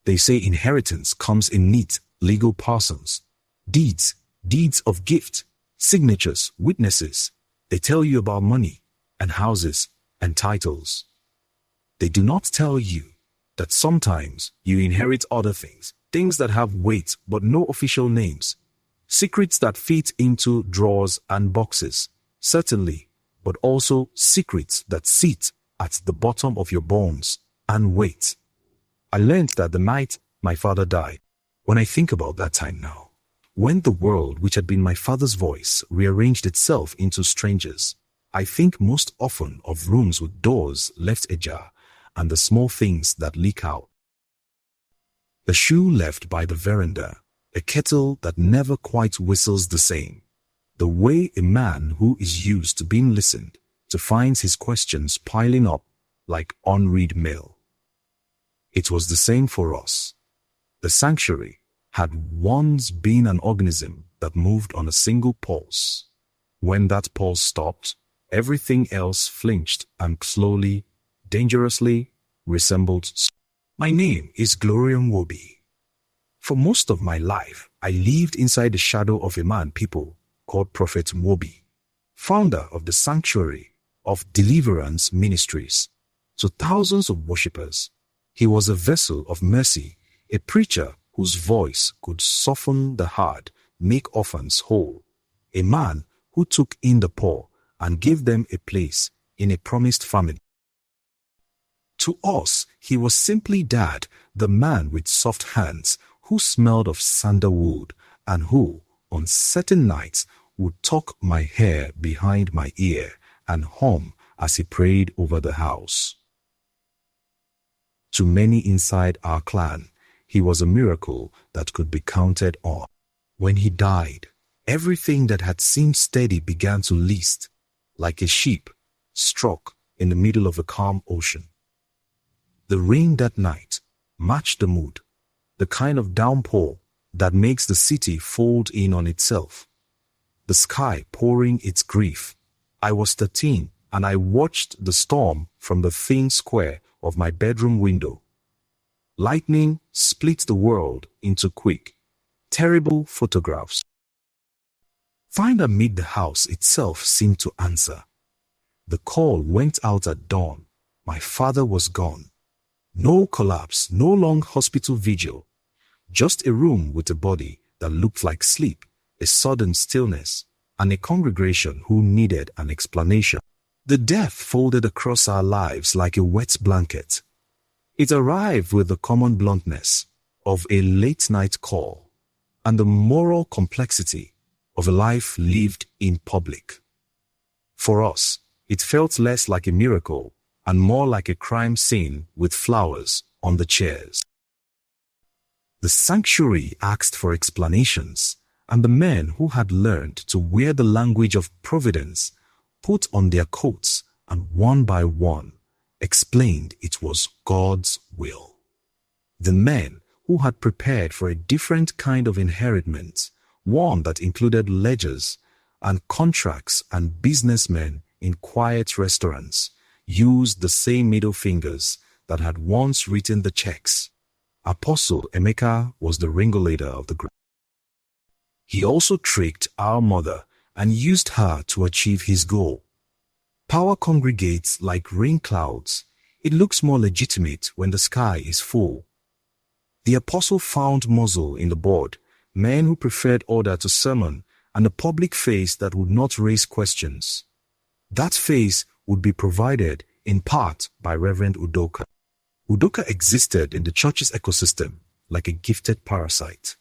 They say inheritance comes in neat, legal parcels. Deeds of gift, signatures, witnesses. They tell you about money and houses and titles. They do not tell you that sometimes you inherit other things that have weight but no official names, secrets that fit into drawers and boxes, certainly, but also secrets that sit at the bottom of your bones and wait. I learned that the night my father died. When I think about that time now, when the world which had been my father's voice rearranged itself into strangers, I think most often of rooms with doors left ajar and the small things that leak out. The shoe left by the veranda, a kettle that never quite whistles the same. The way a man who is used to being listened to finds his questions piling up like unread mail. It was the same for us. The sanctuary had once been an organism that moved on a single pulse. When that pulse stopped, everything else flinched and slowly, dangerously resembled. My name is Gloria Nwobi. For most of my life, I lived inside the shadow of a man people called Prophet Nwobi, founder of the Sanctuary of Deliverance Ministries. To thousands of worshippers, he was a vessel of mercy, a preacher whose voice could soften the hard, make orphans whole, a man who took in the poor and gave them a place in a promised family. To us, he was simply Dad, the man with soft hands who smelled of sandalwood and who, on certain nights, would tuck my hair behind my ear and hum as he prayed over the house. To many inside our clan, he was a miracle that could be counted on. When he died, everything that had seemed steady began to list, like a ship struck in the middle of a calm ocean. The rain that night matched the mood, the kind of downpour that makes the city fold in on itself. The sky pouring its grief. I was 13 and I watched the storm from the thin square of my bedroom window. Lightning split the world into quick, terrible photographs. Fire amid the house itself seemed to answer. The call went out at dawn. My father was gone. No collapse, no long hospital vigil. Just a room with a body that looked like sleep, a sudden stillness, and a congregation who needed an explanation. The death folded across our lives like a wet blanket. It arrived with the common bluntness of a late-night call and the moral complexity of a life lived in public. For us, it felt less like a miracle and more like a crime scene with flowers on the chairs. The sanctuary asked for explanations, and the men who had learned to wear the language of providence put on their coats and one by one explained it was God's will. The men who had prepared for a different kind of inheritment, one that included ledgers and contracts and businessmen in quiet restaurants, used the same middle fingers that had once written the checks. Apostle Emeka was the ringleader of the group. He also tricked our mother and used her to achieve his goal. Power congregates like rain clouds. It looks more legitimate when the sky is full. The apostle found muscle in the board, men who preferred order to sermon, and a public face that would not raise questions. That face would be provided in part by Reverend Udoka. Udoka existed in the church's ecosystem like a gifted parasite.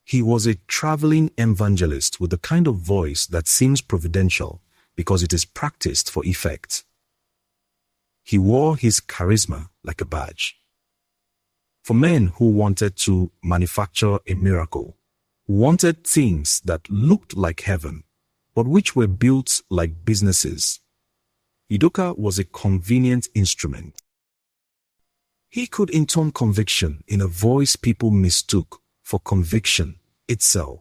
He was a traveling evangelist with the kind of voice that seems providential because it is practiced for effect. He wore his charisma like a badge. For men who wanted to manufacture a miracle, who wanted things that looked like heaven, but which were built like businesses, Udoka was a convenient instrument. He could intone conviction in a voice people mistook for conviction itself.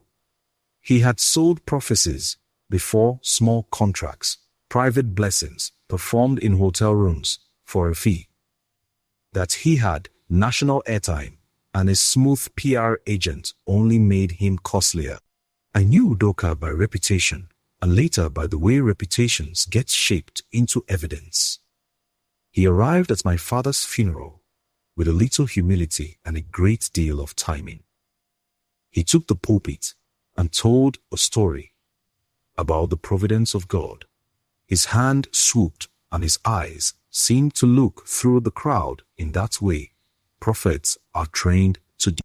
He had sold prophecies before, small contracts, private blessings performed in hotel rooms for a fee. That he had national airtime and a smooth PR agent only made him costlier. I knew Udoka by reputation, and later by the way reputations get shaped into evidence. He arrived at my father's funeral with a little humility and a great deal of timing. He took the pulpit and told a story about the providence of God. His hand swooped and his eyes seemed to look through the crowd in that way prophets are trained to do.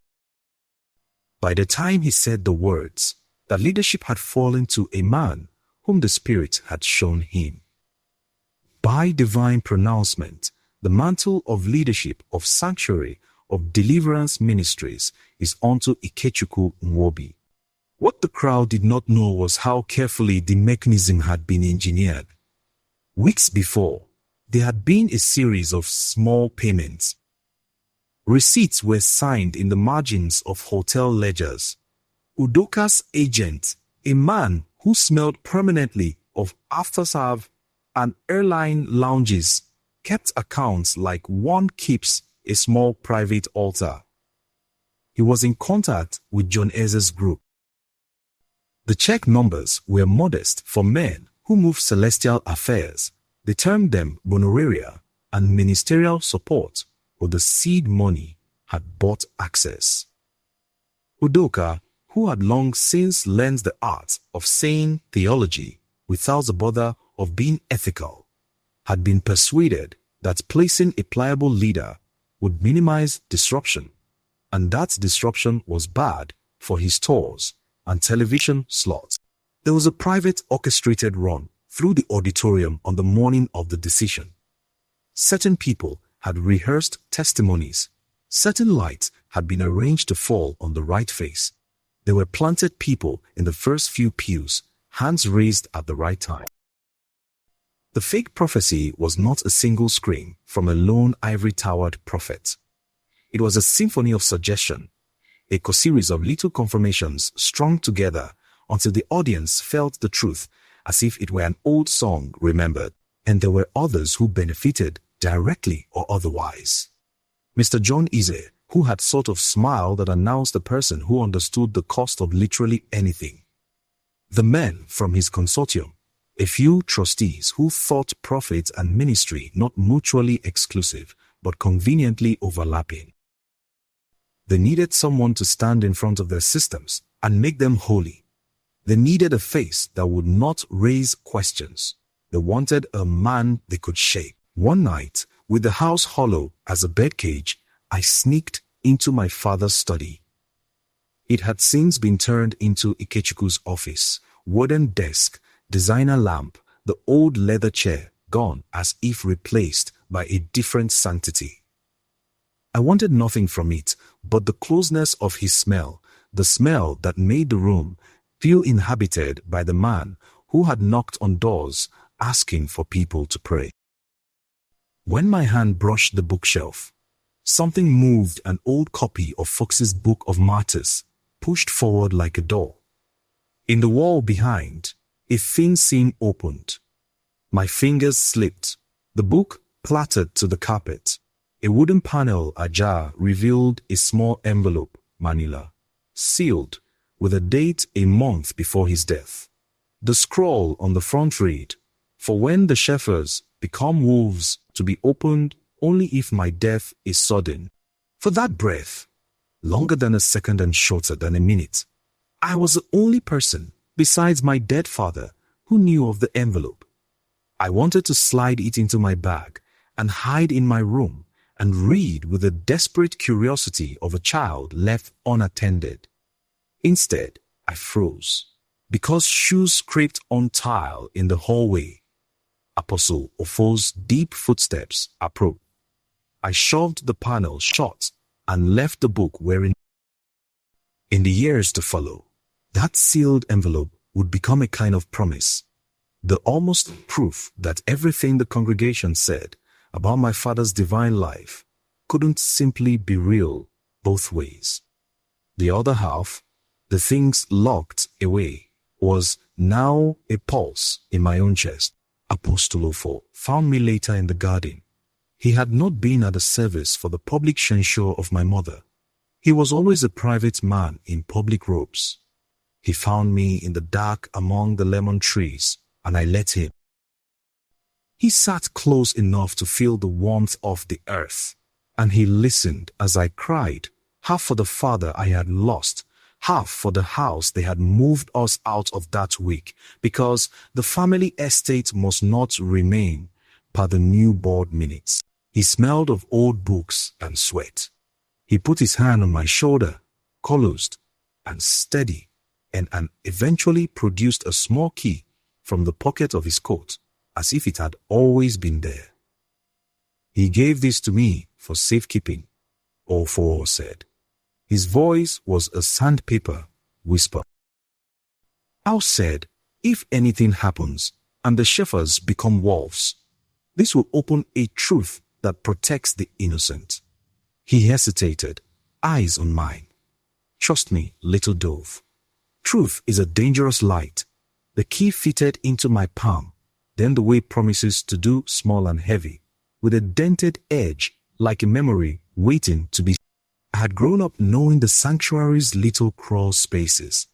By the time he said the words, that leadership had fallen to a man whom the Spirit had shown him. By divine pronouncement, the mantle of leadership, of sanctuary, of deliverance ministries is unto Ikechukwu Nwobi. What the crowd did not know was how carefully the mechanism had been engineered. Weeks before, there had been a series of small payments. Receipts were signed in the margins of hotel ledgers. Udoka's agent, a man who smelled permanently of afterserve and airline lounges, kept accounts like one keeps a small private altar. He was in contact with John Eze's group. The check numbers were modest for men who moved celestial affairs. They termed them honoraria and ministerial support, but the seed money had bought access. Udoka, who had long since learned the art of saying theology without the bother of being ethical, had been persuaded that placing a pliable leader would minimize disruption, and that disruption was bad for his tours and television slots. There was a private orchestrated run through the auditorium on the morning of the decision. Certain people had rehearsed testimonies. Certain lights had been arranged to fall on the right face. There were planted people in the first few pews, hands raised at the right time. The fake prophecy was not a single scream from a lone ivory-towered prophet. It was a symphony of suggestion, a series of little confirmations strung together until the audience felt the truth as if it were an old song remembered, and there were others who benefited directly or otherwise. Mr. John Eze, who had sort of smiled and announced a person who understood the cost of literally anything. The men from his consortium, a few trustees who thought prophet and ministry not mutually exclusive but conveniently overlapping. They needed someone to stand in front of their systems and make them holy. They needed a face that would not raise questions. They wanted a man they could shape. One night, with the house hollow as a bed cage, I sneaked into my father's study. It had since been turned into Ikechukwu's office. Wooden desk, designer lamp, the old leather chair gone as if replaced by a different sanctity. I wanted nothing from it but the closeness of his smell, the smell that made the room feel inhabited by the man who had knocked on doors asking for people to pray. When my hand brushed the bookshelf, something moved. An old copy of Fox's Book of Martyrs pushed forward like a door. In the wall behind, a thin seam opened. My fingers slipped. The book clattered to the carpet. A wooden panel ajar revealed a small envelope, manila, sealed, with a date a month before his death. The scroll on the front read, "For when the shepherds become wolves, to be opened only if my death is sudden." For that breath, longer than a second and shorter than a minute, I was the only person, besides my dead father, who knew of the envelope. I wanted to slide it into my bag and hide in my room and read with the desperate curiosity of a child left unattended. Instead, I froze, because shoes scraped on tile in the hallway. Apostle Ofo's deep footsteps approached. I shoved the panel shut and left the book wherein. In the years to follow, that sealed envelope would become a kind of promise, the almost proof that everything the congregation said about my father's divine life couldn't simply be real both ways. The other half, the things locked away, was now a pulse in my own chest. Apostle Ofo found me later in the garden. He had not been at the service for the public censure of my mother. He was always a private man in public robes. He found me in the dark among the lemon trees, and I let him. He sat close enough to feel the warmth of the earth, and he listened as I cried, half for the father I had lost, half for the house they had moved us out of that week, because the family estate must not remain per the new board minutes. He smelled of old books and sweat. He put his hand on my shoulder, closed and steady, and eventually produced a small key from the pocket of his coat, as if it had always been there. He gave this to me for safekeeping, Ofo said. His voice was a sandpaper whisper. Al said, if anything happens and the shepherds become wolves, this will open a truth that protects the innocent. He hesitated, eyes on mine. Trust me, little dove. Truth is a dangerous light. The key fitted into my palm, then the weight promises to do small and heavy, with a dented edge like a memory waiting to be. I had grown up knowing the sanctuary's little crawl spaces.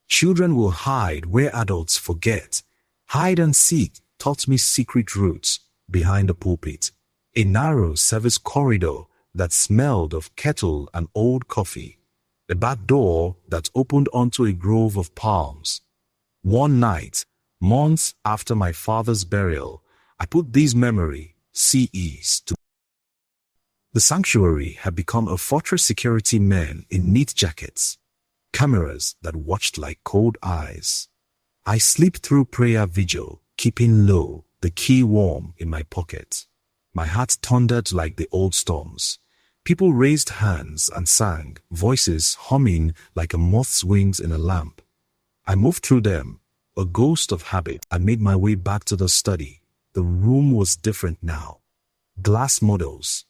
Children will hide where adults forget. Hide and seek taught me secret routes behind the pulpit, a narrow service corridor that smelled of kettle and old coffee, a back door that opened onto a grove of palms. One night, months after my father's burial, I put these memory CEs to. The sanctuary had become a fortress security men in neat jackets, cameras that watched like cold eyes. I slipped through prayer vigil, keeping low, the key warm in my pocket. My heart thundered like the old storms. People raised hands and sang, voices humming like a moth's wings in a lamp. I moved through them, a ghost of habit. I made my way back to the study. The room was different now. Glass models,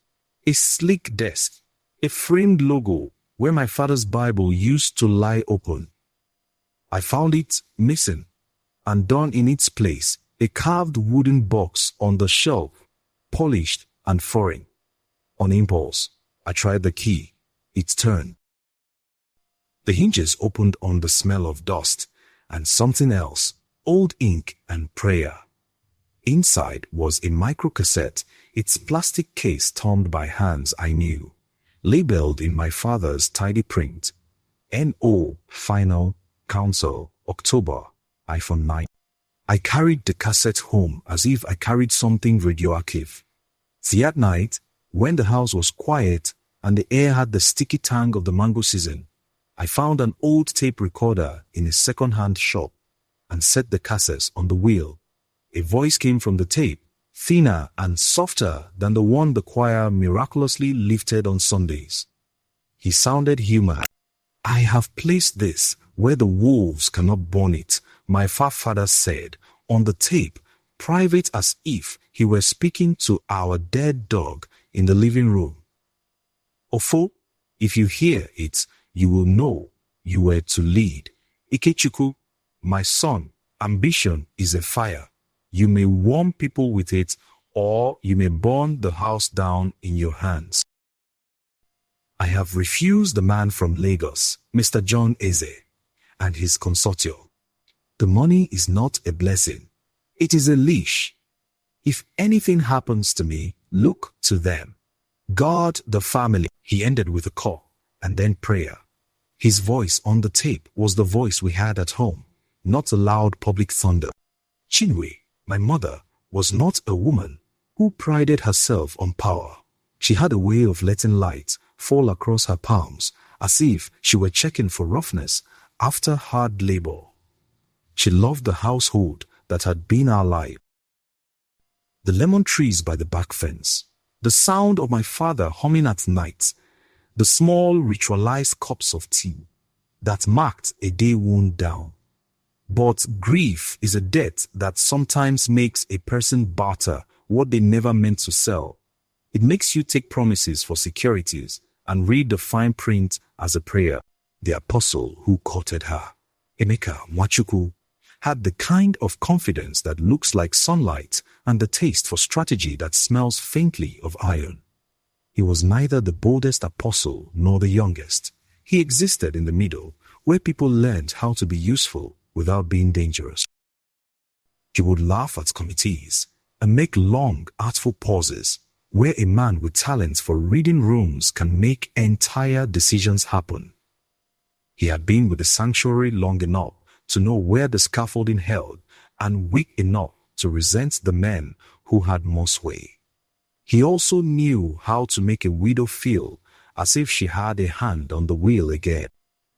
a sleek desk, a framed logo where my father's Bible used to lie open. I found it missing, and down in its place, a carved wooden box on the shelf, polished and foreign. On impulse, I tried the key. It turned. The hinges opened on the smell of dust and something else, old ink and prayer. Inside was a micro cassette, its plastic case torn by hands I knew, labeled in my father's tidy print, NO Final Council, October, iPhone 9. I carried the cassette home as if I carried something radioactive. See, at night, when the house was quiet and the air had the sticky tang of the mango season, I found an old tape recorder in a second-hand shop and set the cassettes on the wheel. A voice came from the tape, thinner and softer than the one the choir miraculously lifted on Sundays. He sounded human. I have placed this where the wolves cannot burn it, my father said, on the tape, private as if he were speaking to our dead dog in the living room. Ofo, if you hear it, you will know you were to lead. Ikechukwu, my son, ambition is a fire. You may warm people with it, or you may burn the house down in your hands. I have refused the man from Lagos, Mr. John Eze, and his consortium. The money is not a blessing. It is a leash. If anything happens to me, look to them. God the family. He ended with a call and then prayer. His voice on the tape was the voice we had at home, not a loud public thunder. Chinwe, my mother, was not a woman who prided herself on power. She had a way of letting light fall across her palms as if she were checking for roughness after hard labor. She loved the household that had been our life. The lemon trees by the back fence, the sound of my father humming at night, the small ritualized cups of tea that marked a day worn down. But grief is a debt that sometimes makes a person barter what they never meant to sell. It makes you take promises for securities and read the fine print as a prayer. The apostle who courted her, Emeka Nwachukwu, had the kind of confidence that looks like sunlight and the taste for strategy that smells faintly of iron. He was neither the boldest apostle nor the youngest. He existed in the middle, where people learned how to be useful without being dangerous. He would laugh at committees and make long, artful pauses, where a man with talent for reading rooms can make entire decisions happen. He had been with the sanctuary long enough to know where the scaffolding held, and weak enough to resent the men who had more sway. He also knew how to make a widow feel as if she had a hand on the wheel again.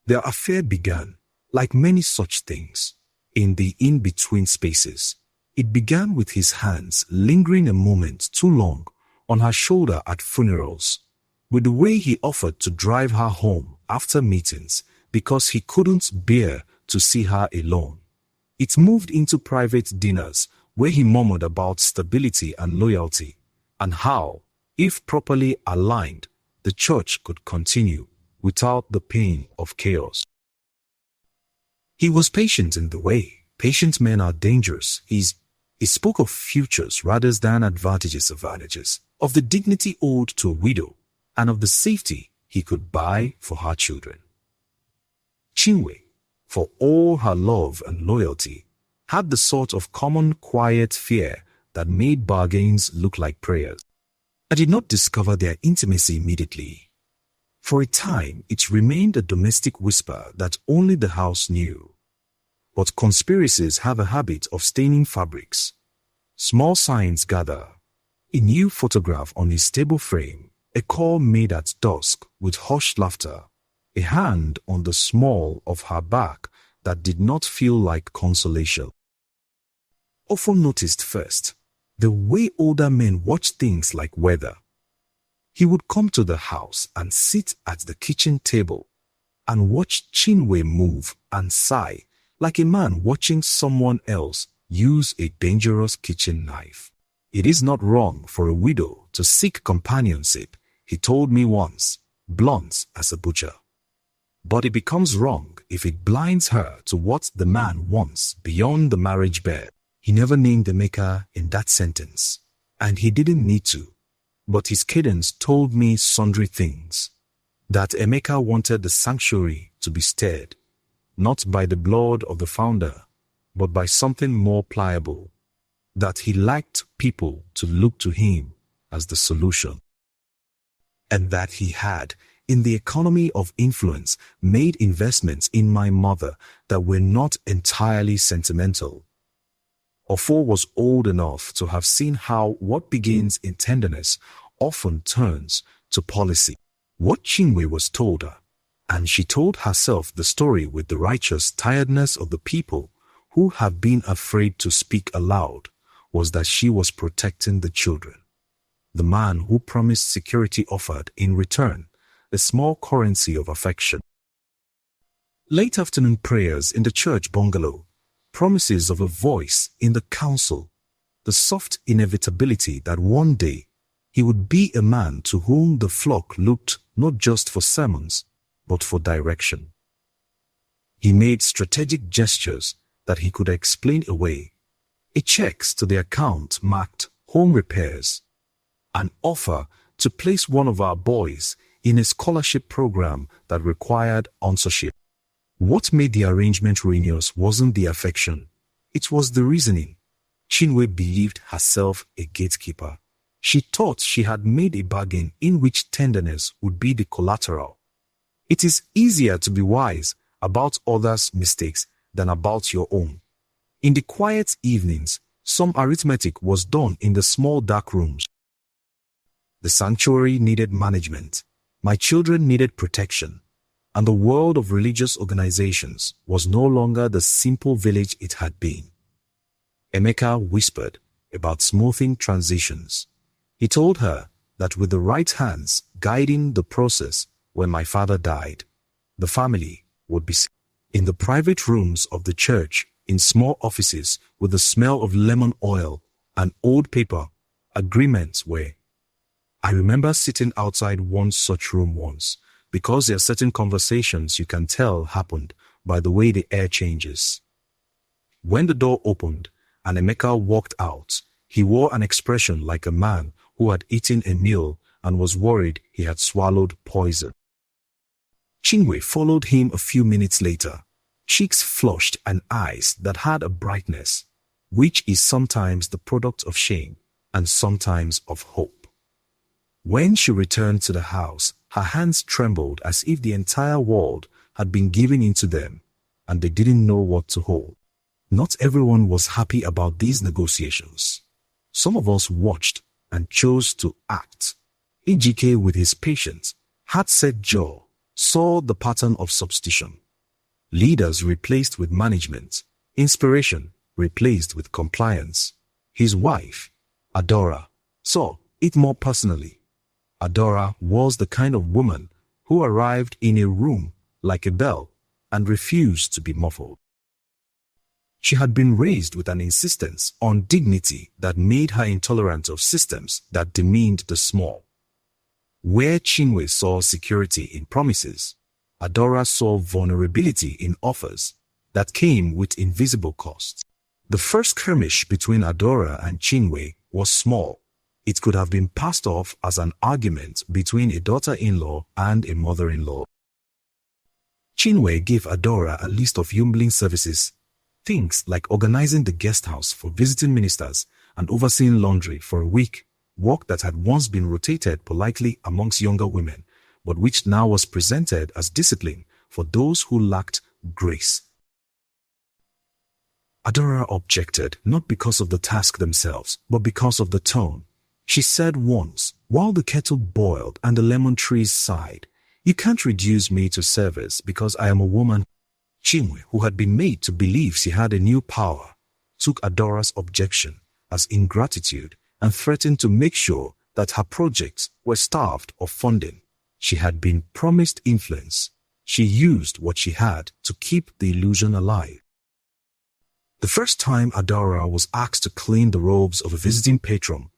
Their affair began, like many such things, in the in-between spaces. It began with his hands lingering a moment too long on her shoulder at funerals, with the way he offered to drive her home after meetings because he couldn't bear to see her alone. It moved into private dinners where he murmured about stability and loyalty, and how, if properly aligned, the church could continue without the pain of chaos. He was patient in the way. Patient men are dangerous. He spoke of futures rather than advantages, of the dignity owed to a widow, and of the safety he could buy for her children. Chinwe, for all her love and loyalty, had the sort of common quiet fear that made bargains look like prayers. I did not discover their intimacy immediately. For a time, it remained a domestic whisper that only the house knew. But conspiracies have a habit of staining fabrics. Small signs gather. A new photograph on his table frame, a call made at dusk with hushed laughter, a hand on the small of her back that did not feel like consolation. Often noticed first, the way older men watch things like weather. He would come to the house and sit at the kitchen table and watch Chinwe move and sigh like a man watching someone else use a dangerous kitchen knife. It is not wrong for a widow to seek companionship, he told me once, blunt as a butcher. But it becomes wrong if it blinds her to what the man wants beyond the marriage bed. He never named Emeka in that sentence, and he didn't need to. But his cadence told me sundry things. That Emeka wanted the sanctuary to be stirred, not by the blood of the founder, but by something more pliable. That he liked people to look to him as the solution. And that he had, in the economy of influence, made investments in my mother that were not entirely sentimental. Ofo was old enough to have seen how what begins in tenderness often turns to policy. What Chinwe was told her, and she told herself the story with the righteous tiredness of the people who have been afraid to speak aloud, was that she was protecting the children. The man who promised security offered, in return, a small currency of affection. Late afternoon prayers in the church bungalow, promises of a voice in the council, the soft inevitability that one day he would be a man to whom the flock looked not just for sermons, but for direction. He made strategic gestures that he could explain away, a checks to the account marked home repairs, an offer to place one of our boys in a scholarship program that required sponsorship. What made the arrangement ruinous wasn't the affection, it was the reasoning. Chinwe believed herself a gatekeeper. She thought she had made a bargain in which tenderness would be the collateral. It is easier to be wise about others' mistakes than about your own. In the quiet evenings, some arithmetic was done in the small dark rooms. The sanctuary needed management. My children needed protection. And the world of religious organizations was no longer the simple village it had been. Emeka whispered about smoothing transitions. He told her that with the right hands guiding the process when my father died, the family would be in the private rooms of the church, in small offices with the smell of lemon oil and old paper. Agreements were. I remember sitting outside one such room once, because there are certain conversations you can tell happened by the way the air changes. When the door opened and Emeka walked out, he wore an expression like a man who had eaten a meal and was worried he had swallowed poison. Chinwe followed him a few minutes later, cheeks flushed and eyes that had a brightness, which is sometimes the product of shame and sometimes of hope. When she returned to the house, her hands trembled as if the entire world had been given into them, and they didn't know what to hold. Not everyone was happy about these negotiations. Some of us watched and chose to act. Ejike, with his patient, hard-set jaw, saw the pattern of substitution. Leaders replaced with management, inspiration replaced with compliance. His wife, Adora, saw it more personally. Adora was the kind of woman who arrived in a room like a bell and refused to be muffled. She had been raised with an insistence on dignity that made her intolerant of systems that demeaned the small. Where Chinwe saw security in promises, Adora saw vulnerability in offers that came with invisible costs. The first skirmish between Adora and Chinwe was small. It could have been passed off as an argument between a daughter-in-law and a mother-in-law. Chinwe gave Adora a list of humbling services, things like organizing the guest house for visiting ministers and overseeing laundry for a week, work that had once been rotated politely amongst younger women, but which now was presented as discipline for those who lacked grace. Adora objected not because of the task themselves, but because of the tone. She said once, while the kettle boiled and the lemon trees sighed, "You can't reduce me to service because I am a woman." Chinwe, who had been made to believe she had a new power, took Adora's objection as ingratitude and threatened to make sure that her projects were starved of funding. She had been promised influence. She used what she had to keep the illusion alive. The first time Adora was asked to clean the robes of a visiting patron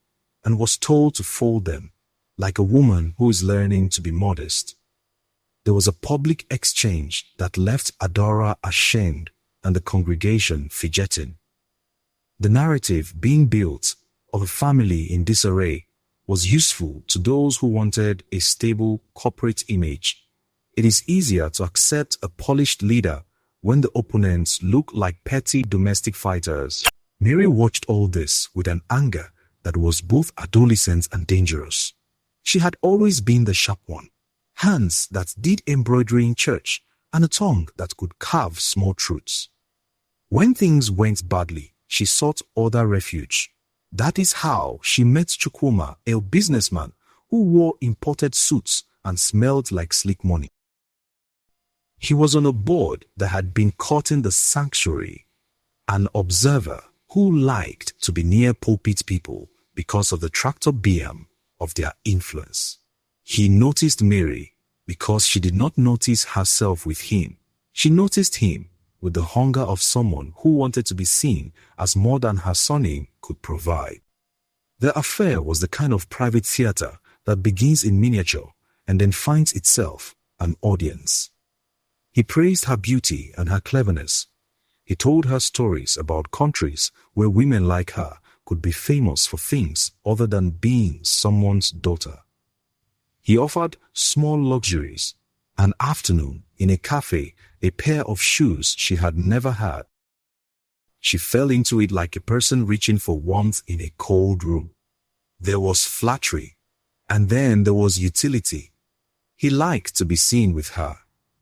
and was told to fold them, like a woman who is learning to be modest. There was a public exchange that left Adora ashamed and the congregation fidgeting. The narrative being built of a family in disarray was useful to those who wanted a stable corporate image. It is easier to accept a polished leader when the opponents look like petty domestic fighters. Mary watched all this with an anger that was both adolescent and dangerous. She had always been the sharp one, hands that did embroidery in church, and a tongue that could carve small truths. When things went badly, she sought other refuge. That is how she met Chukwuma, a businessman who wore imported suits and smelled like slick money. He was on a board that had been courting the sanctuary, an observer who liked to be near pulpit people because of the tractor beam of their influence. He noticed Mary because she did not notice herself with him. She noticed him with the hunger of someone who wanted to be seen as more than her surname could provide. The affair was the kind of private theater that begins in miniature and then finds itself an audience. He praised her beauty and her cleverness. He told her stories about countries where women like her could be famous for things other than being someone's daughter. He offered small luxuries, an afternoon in a cafe, a pair of shoes she had never had. She fell into it like a person reaching for warmth in a cold room. There was flattery, and then there was utility. He liked to be seen with her,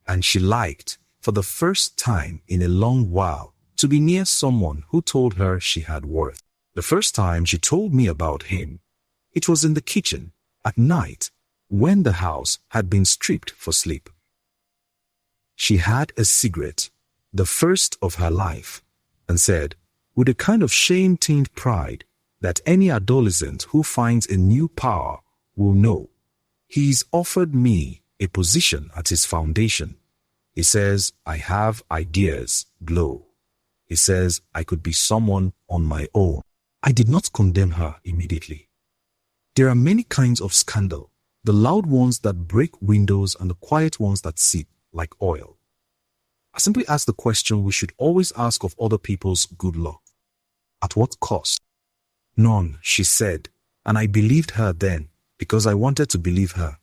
and she liked, for the first time in a long while, to be near someone who told her she had worth. The first time she told me about him, it was in the kitchen, at night, when the house had been stripped for sleep. She had a cigarette, the first of her life, and said, with a kind of shame-tinged pride, that any adolescent who finds a new power will know. He's offered me a position at his foundation. He says, I have ideas, glow. He says, I could be someone on my own. I did not condemn her immediately. There are many kinds of scandal, the loud ones that break windows and the quiet ones that seep like oil. I simply asked the question we should always ask of other people's good luck. At what cost? None, she said, and I believed her then, because I wanted to believe her.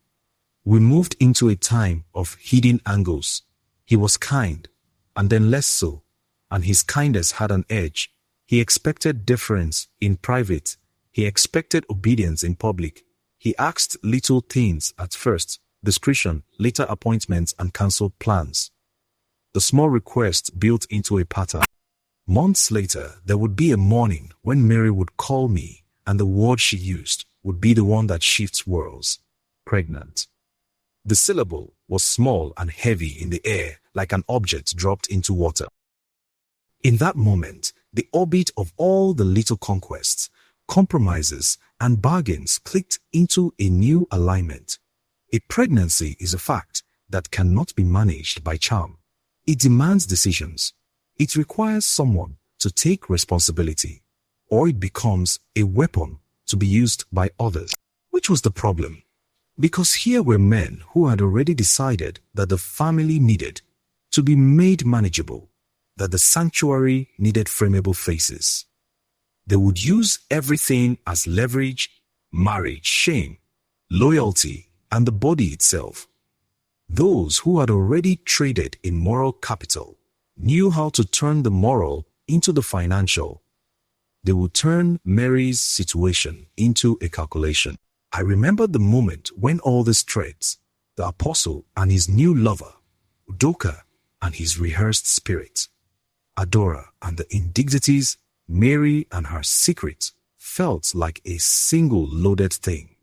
We moved into a time of hidden angles. He was kind, and then less so, and his kindness had an edge. He expected deference in private. He expected obedience in public. He asked little things at first, discretion, later appointments and cancelled plans. The small requests built into a pattern. Months later, there would be a morning when Mary would call me, and the word she used would be the one that shifts worlds: pregnant. The syllable was small and heavy in the air, like an object dropped into water. In that moment, the orbit of all the little conquests, compromises, and bargains clicked into a new alignment. A pregnancy is a fact that cannot be managed by charm. It demands decisions. It requires someone to take responsibility, or it becomes a weapon to be used by others. Which was the problem? Because here were men who had already decided that the family needed to be made manageable, that the sanctuary needed frameable faces. They would use everything as leverage: marriage, shame, loyalty, and the body itself. Those who had already traded in moral capital knew how to turn the moral into the financial. They would turn Mary's situation into a calculation. I remember the moment when all these threats, the apostle and his new lover, Udoka and his rehearsed spirit, Adora and the indignities, Mary and her secret, felt like a single loaded thing.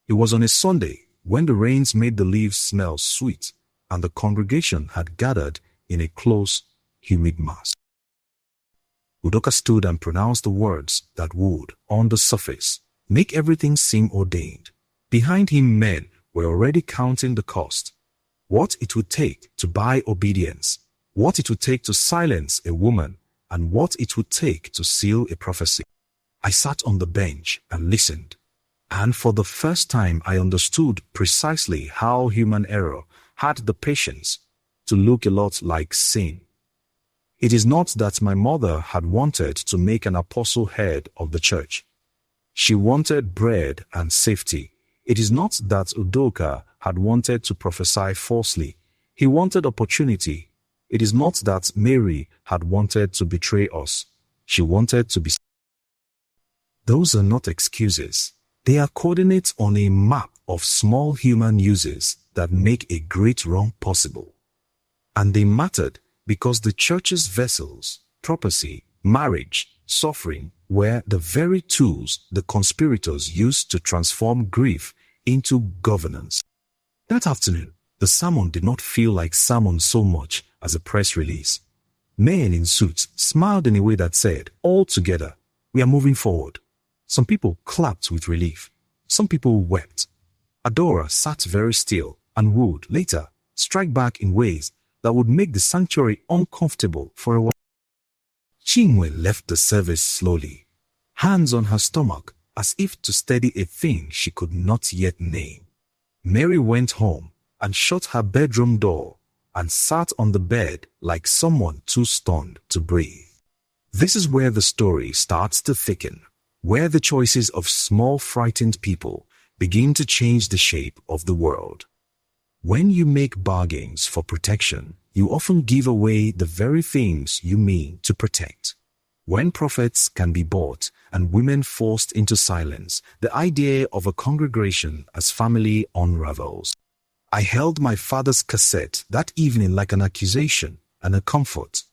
It was on a Sunday when the rains made the leaves smell sweet and the congregation had gathered in a close, humid mass. Udoka stood and pronounced the words that would, on the surface, make everything seem ordained. Behind him, men were already counting the cost. What it would take to buy obedience, what it would take to silence a woman, and what it would take to seal a prophecy. I sat on the bench and listened, and for the first time I understood precisely how human error had the patience to look a lot like sin. It is not that my mother had wanted to make an apostle head of the church. She wanted bread and safety. It is not that Udoka had wanted to prophesy falsely. He wanted opportunity. It is not that Mary had wanted to betray us. She wanted to be. Those are not excuses. They are coordinates on a map of small human uses that make a great wrong possible. And they mattered because the church's vessels, prophecy, marriage, suffering, were the very tools the conspirators used to transform grief into governance. That afternoon, the sermon did not feel like sermon so much as a press release. Men in suits smiled in a way that said, all together, we are moving forward. Some people clapped with relief. Some people wept. Adora sat very still and would, later, strike back in ways that would make the sanctuary uncomfortable for a while. Chinwe left the service slowly, hands on her stomach as if to steady a thing she could not yet name. Mary went home and shut her bedroom door and sat on the bed like someone too stunned to breathe. This is where the story starts to thicken, where the choices of small frightened people begin to change the shape of the world. When you make bargains for protection, you often give away the very things you mean to protect. When prophets can be bought and women forced into silence, the idea of a congregation as family unravels. I held my father's cassette that evening like an accusation and a comfort.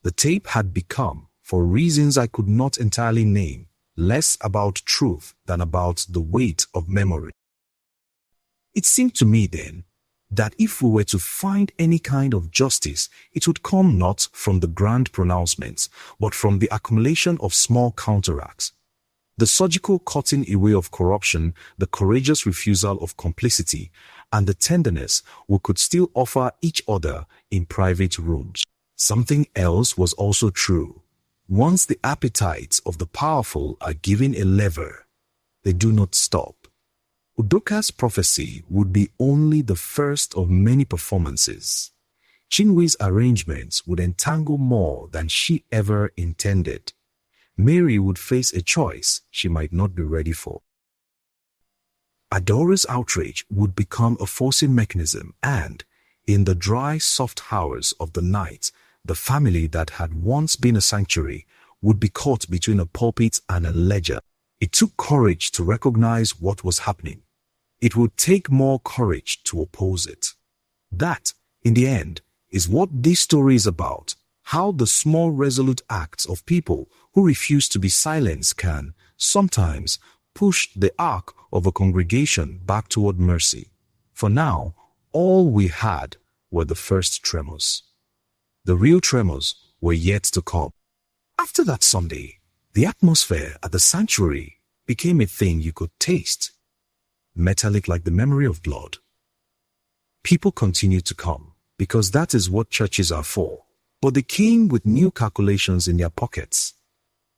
The tape had become, for reasons I could not entirely name, less about truth than about the weight of memory. It seemed to me then that if we were to find any kind of justice, it would come not from the grand pronouncements, but from the accumulation of small counteracts. The surgical cutting away of corruption, the courageous refusal of complicity, and the tenderness we could still offer each other in private rooms. Something else was also true. Once the appetites of the powerful are given a lever, they do not stop. Udoka's prophecy would be only the first of many performances. Chinwe's arrangements would entangle more than she ever intended. Mary would face a choice she might not be ready for. Adora's outrage would become a forcing mechanism, and in the dry, soft hours of the night, the family that had once been a sanctuary would be caught between a pulpit and a ledger. It took courage to recognize what was happening. It would take more courage to oppose it. That, in the end, is what this story is about. How the small, resolute acts of people who refuse to be silenced can, sometimes, push the arc of a congregation back toward mercy. For now, all we had were the first tremors. The real tremors were yet to come. After that Sunday, the atmosphere at the sanctuary became a thing you could taste, metallic like the memory of blood. People continued to come, because that is what churches are for, but they came with new calculations in their pockets.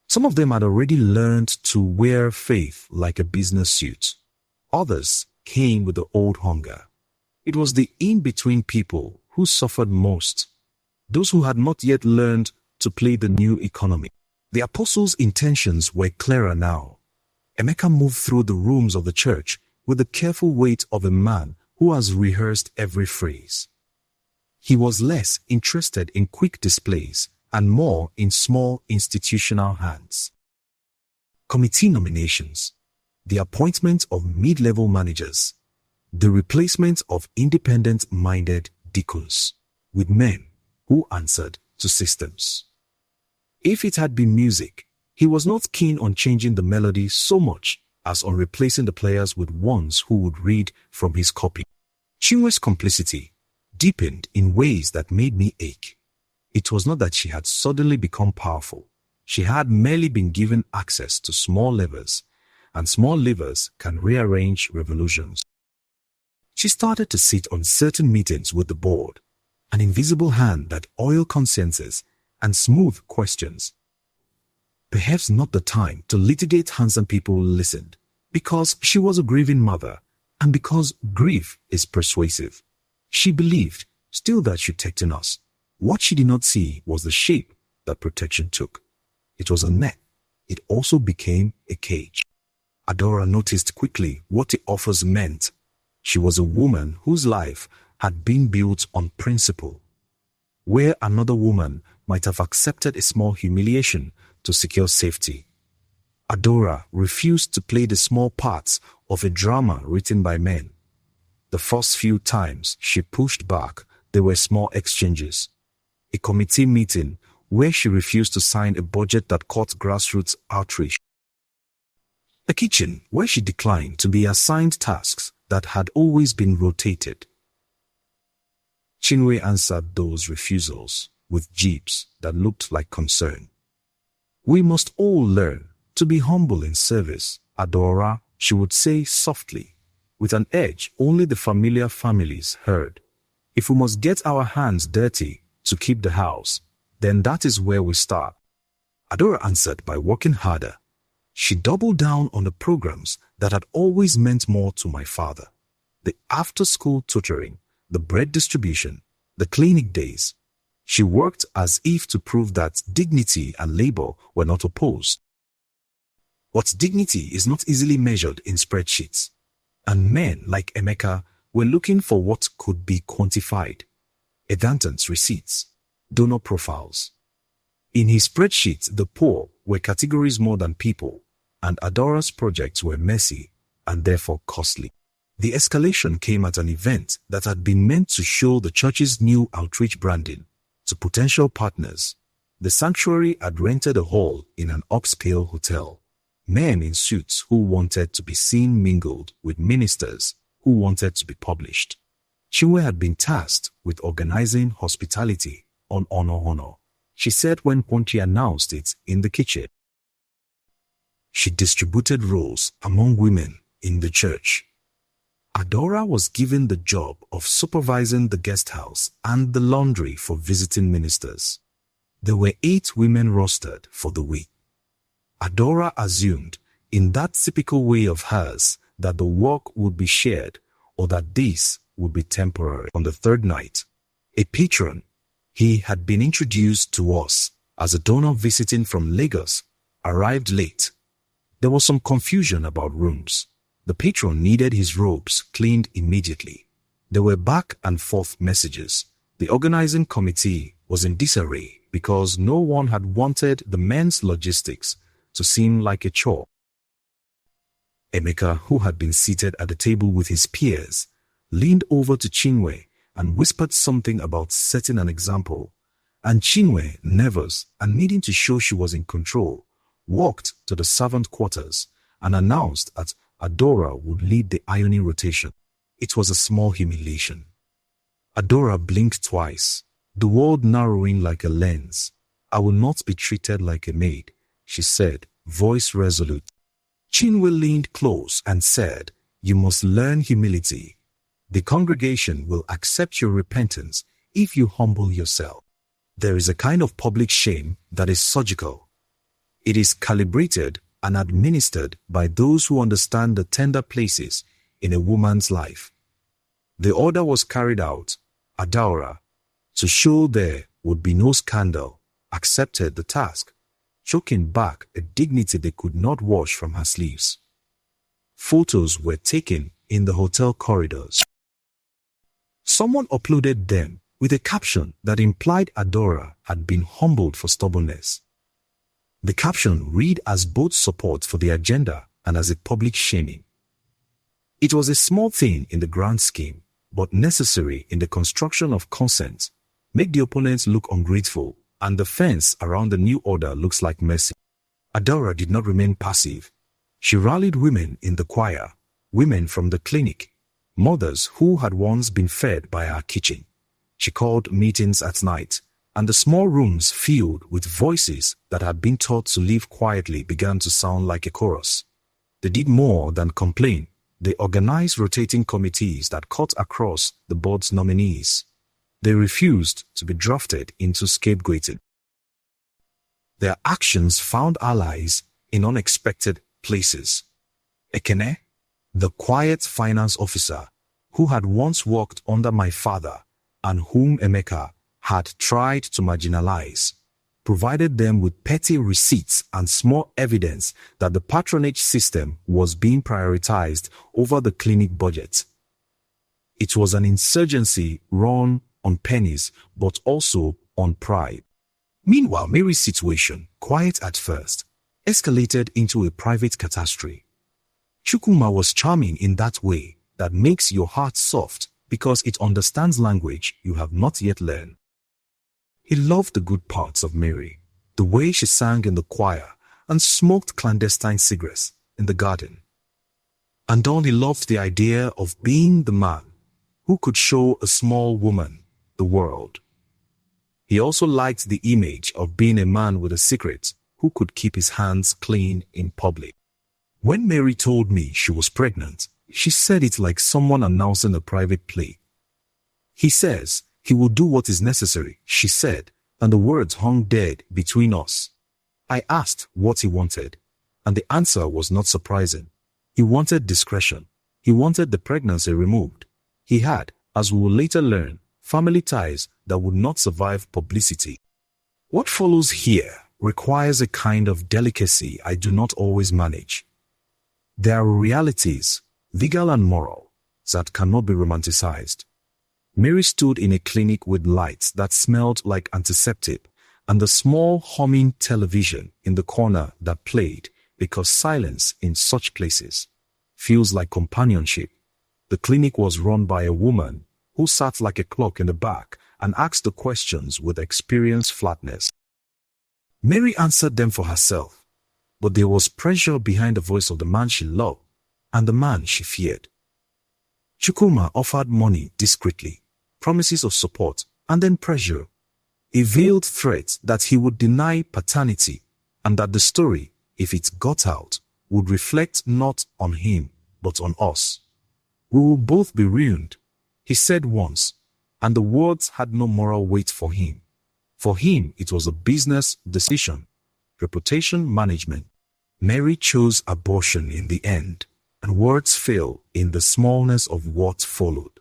Some of them had already learned to wear faith like a business suit. Others came with the old hunger. It was the in-between people who suffered most, those who had not yet learned to play the new economy. The apostles' intentions were clearer now. Emeka moved through the rooms of the church with the careful weight of a man who has rehearsed every phrase. He was less interested in quick displays and more in small institutional hands. Committee nominations, the appointment of mid-level managers, the replacement of independent-minded deacons with men who answered to systems. If it had been music, he was not keen on changing the melody so much as on replacing the players with ones who would read from his copy. Chinwe's complicity deepened in ways that made me ache. It was not that she had suddenly become powerful. She had merely been given access to small levers, and small levers can rearrange revolutions. She started to sit on certain meetings with the board, an invisible hand that oiled consciences and smooth questions. Perhaps not the time to litigate handsome people listened, because she was a grieving mother, and because grief is persuasive. She believed still that she protected us. What she did not see was the shape that protection took. It was a net. It also became a cage. Adora noticed quickly what the offers meant. She was a woman whose life had been built on principle. Where another woman might have accepted a small humiliation to secure safety, Adora refused to play the small parts of a drama written by men. The first few times she pushed back, there were small exchanges. A committee meeting where she refused to sign a budget that caught grassroots outreach. A kitchen where she declined to be assigned tasks that had always been rotated. Chinwe answered those refusals with jibes that looked like concern. We must all learn to be humble in service, Adora, she would say softly, with an edge only the familiar families heard. If we must get our hands dirty to keep the house, then that is where we start. Adora answered by working harder. She doubled down on the programs that had always meant more to my father. The after-school tutoring, the bread distribution, the clinic days. She worked as if to prove that dignity and labor were not opposed. But dignity is not easily measured in spreadsheets, and men like Emeka were looking for what could be quantified. Edantance receipts, donor profiles. In his spreadsheet, the poor were categories more than people, and Adora's projects were messy and therefore costly. The escalation came at an event that had been meant to show the church's new outreach branding to potential partners. The sanctuary had rented a hall in an upscale hotel. Men in suits who wanted to be seen mingled with ministers who wanted to be published. Chinwe had been tasked with organizing hospitality on Honor. She said when Ponchi announced it in the kitchen. She distributed roles among women in the church. Adora was given the job of supervising the guest house and the laundry for visiting ministers. There were 8 women rostered for the week. Adora assumed, in that typical way of hers, that the work would be shared or that this would be temporary. On the third night, a patron, he had been introduced to us as a donor visiting from Lagos, arrived late. There was some confusion about rooms. The patron needed his robes cleaned immediately. There were back and forth messages. The organizing committee was in disarray because no one had wanted the men's logistics to seem like a chore. Emeka, who had been seated at the table with his peers, leaned over to Chinwe and whispered something about setting an example. And Chinwe, nervous and needing to show she was in control, walked to the servant quarters and announced that Adora would lead the ironing rotation. It was a small humiliation. Adora blinked twice, the world narrowing like a lens. "I will not be treated like a maid," she said, voice resolute. Chinwe leaned close and said, "You must learn humility. The congregation will accept your repentance if you humble yourself. There is a kind of public shame that is surgical. It is calibrated and administered by those who understand the tender places in a woman's life." The order was carried out. Adora, to show there would be no scandal, accepted the task, choking back a dignity they could not wash from her sleeves. Photos were taken in the hotel corridors. Someone uploaded them with a caption that implied Adora had been humbled for stubbornness. The caption read as both support for the agenda and as a public shaming. It was a small thing in the grand scheme, but necessary in the construction of consent. Make the opponents look ungrateful, and the fence around the new order looks like mercy. Adora did not remain passive. She rallied women in the choir, women from the clinic, mothers who had once been fed by our kitchen. She called meetings at night, and the small rooms filled with voices that had been taught to live quietly began to sound like a chorus. They did more than complain. They organized rotating committees that cut across the board's nominees. They refused to be drafted into scapegoating. Their actions found allies in unexpected places. Ekene, the quiet finance officer who had once worked under my father and whom Emeka had tried to marginalize, provided them with petty receipts and small evidence that the patronage system was being prioritized over the clinic budget. It was an insurgency run on pennies, but also on pride. Meanwhile, Mary's situation, quiet at first, escalated into a private catastrophe. Chukwuma was charming in that way that makes your heart soft because it understands language you have not yet learned. He loved the good parts of Mary, the way she sang in the choir and smoked clandestine cigarettes in the garden. And then he loved the idea of being the man who could show a small woman the world. He also liked the image of being a man with a secret who could keep his hands clean in public. When Mary told me she was pregnant, she said it like someone announcing a private play. "He says he will do what is necessary," she said, and the words hung dead between us. I asked what he wanted, and the answer was not surprising. He wanted discretion. He wanted the pregnancy removed. He had, as we will later learn, family ties that would not survive publicity. What follows here requires a kind of delicacy I do not always manage. There are realities, legal and moral, that cannot be romanticized. Mary stood in a clinic with lights that smelled like antiseptic and the small humming television in the corner that played because silence in such places feels like companionship. The clinic was run by a woman who sat like a clock in the back and asked the questions with experienced flatness. Mary answered them for herself, but there was pressure behind the voice of the man she loved and the man she feared. Chukwuma offered money discreetly, promises of support, and then pressure, a veiled threat that he would deny paternity and that the story, if it got out, would reflect not on him but on us. "We will both be ruined," he said once, and the words had no moral weight for him. For him, it was a business decision, reputation management. Mary chose abortion in the end, and words fail in the smallness of what followed.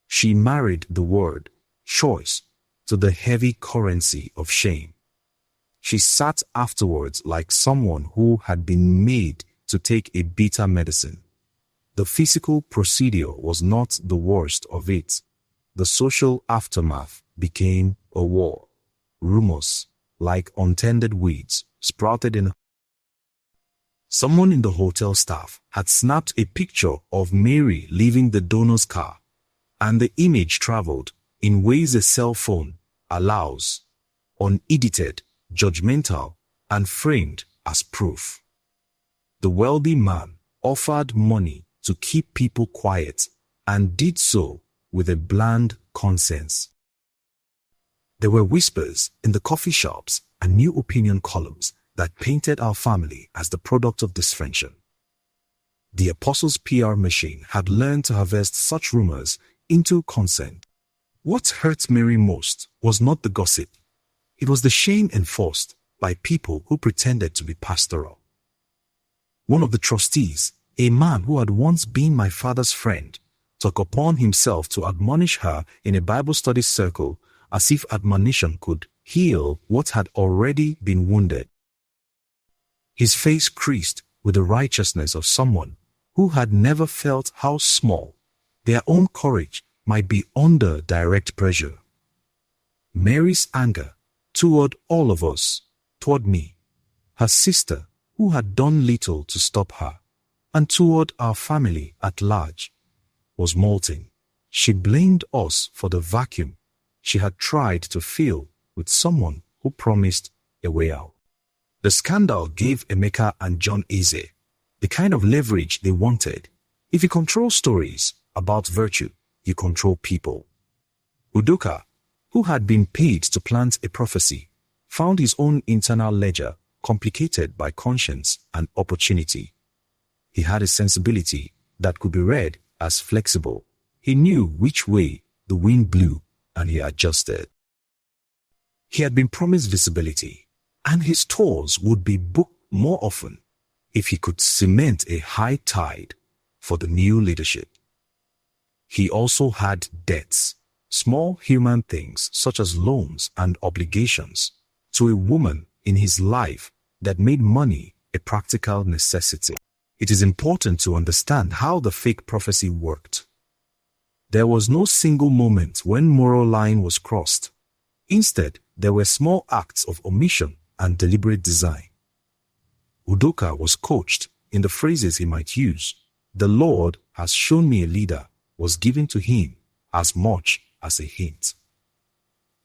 She married the word, choice, to the heavy currency of shame. She sat afterwards like someone who had been made to take a bitter medicine. The physical procedure was not the worst of it. The social aftermath became a war. Rumors, like untended weeds, sprouted in. Someone in the hotel staff had snapped a picture of Mary leaving the donor's car, and the image traveled in ways a cell phone allows, unedited, judgmental, and framed as proof. The wealthy man offered money to keep people quiet and did so with a bland conscience. There were whispers in the coffee shops and new opinion columns that painted our family as the product of dysfunction. The apostle's PR machine had learned to harvest such rumors into consent. What hurt Mary most was not the gossip. It was the shame enforced by people who pretended to be pastoral. One of the trustees, a man who had once been my father's friend, took upon himself to admonish her in a Bible study circle as if admonition could heal what had already been wounded. His face creased with the righteousness of someone who had never felt how small their own courage might be under direct pressure. Mary's anger toward all of us, toward me, her sister who had done little to stop her, and toward our family at large, was molting. She blamed us for the vacuum she had tried to fill with someone who promised a way out. The scandal gave Emeka and John Eze the kind of leverage they wanted. If you control stories about virtue, you control people. Udoka, who had been paid to plant a prophecy, found his own internal ledger complicated by conscience and opportunity. He had a sensibility that could be read as flexible. He knew which way the wind blew, and he adjusted. He had been promised visibility, and his tours would be booked more often if he could cement a high tide for the new leadership. He also had debts, small human things such as loans and obligations, to a woman in his life that made money a practical necessity. It is important to understand how the fake prophecy worked. There was no single moment when moral line was crossed. Instead, there were small acts of omission and deliberate design. Udoka was coached in the phrases he might use. The Lord has shown me a leader was given to him as much as a hint.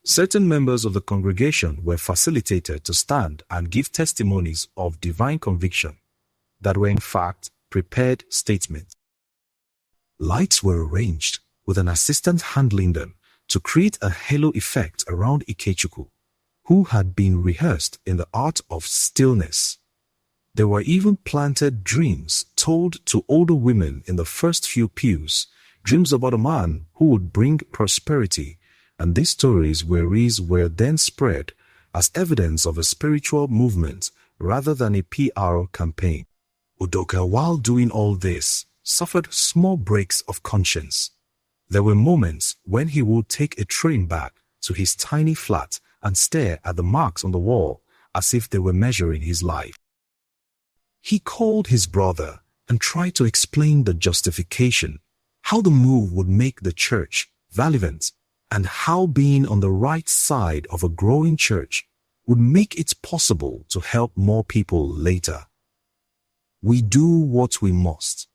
Certain members of the congregation were facilitated to stand and give testimonies of divine conviction that were in fact prepared statements. Lights were arranged with an assistant handling them to create a halo effect around Ikechukwu, who had been rehearsed in the art of stillness. There were even planted dreams told to older women in the first few pews, dreams about a man who would bring prosperity, and these stories were then spread as evidence of a spiritual movement rather than a PR campaign. Udoka, while doing all this, suffered small breaks of conscience. There were moments when he would take a train back to his tiny flat and stare at the marks on the wall as if they were measuring his life. He called his brother and tried to explain the justification, how the move would make the church relevant, and how being on the right side of a growing church would make it possible to help more people later. We do what we must,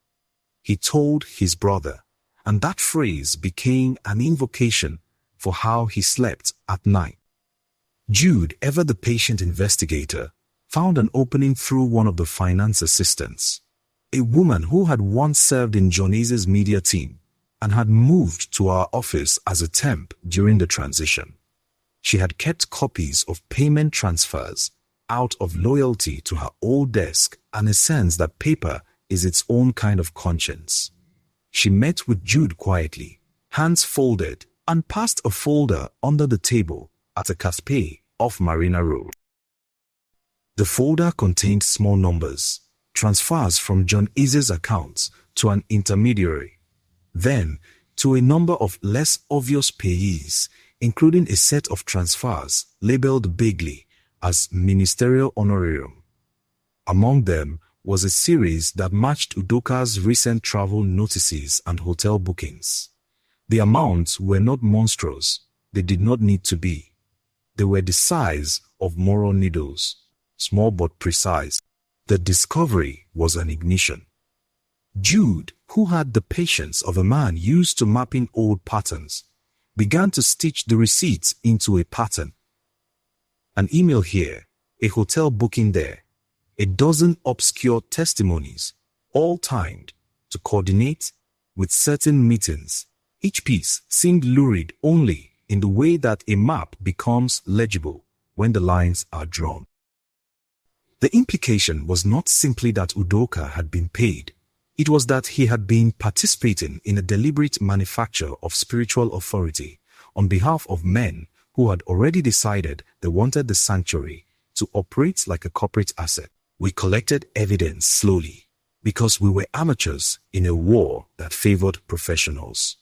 he told his brother, and that phrase became an invocation for how he slept at night. Jude, ever the patient investigator, found an opening through one of the finance assistants, a woman who had once served in Johnny's media team and had moved to our office as a temp during the transition. She had kept copies of payment transfers out of loyalty to her old desk and a sense that paper is its own kind of conscience. She met with Jude quietly, hands folded, and passed a folder under the table at a cafe off Marina Road. The folder contained small numbers, transfers from John Eze's accounts to an intermediary, then to a number of less obvious payees, including a set of transfers labeled vaguely as ministerial honorarium. Among them was a series that matched Udoka's recent travel notices and hotel bookings. The amounts were not monstrous. They did not need to be. They were the size of moral needles, small but precise. The discovery was an ignition. Jude, who had the patience of a man used to mapping old patterns, began to stitch the receipts into a pattern. An email here, a hotel booking there, a dozen obscure testimonies, all timed to coordinate with certain meetings. Each piece seemed lurid only in the way that a map becomes legible when the lines are drawn. The implication was not simply that Udoka had been paid. It was that he had been participating in a deliberate manufacture of spiritual authority on behalf of men who had already decided they wanted the sanctuary to operate like a corporate asset. We collected evidence slowly because we were amateurs in a war that favored professionals.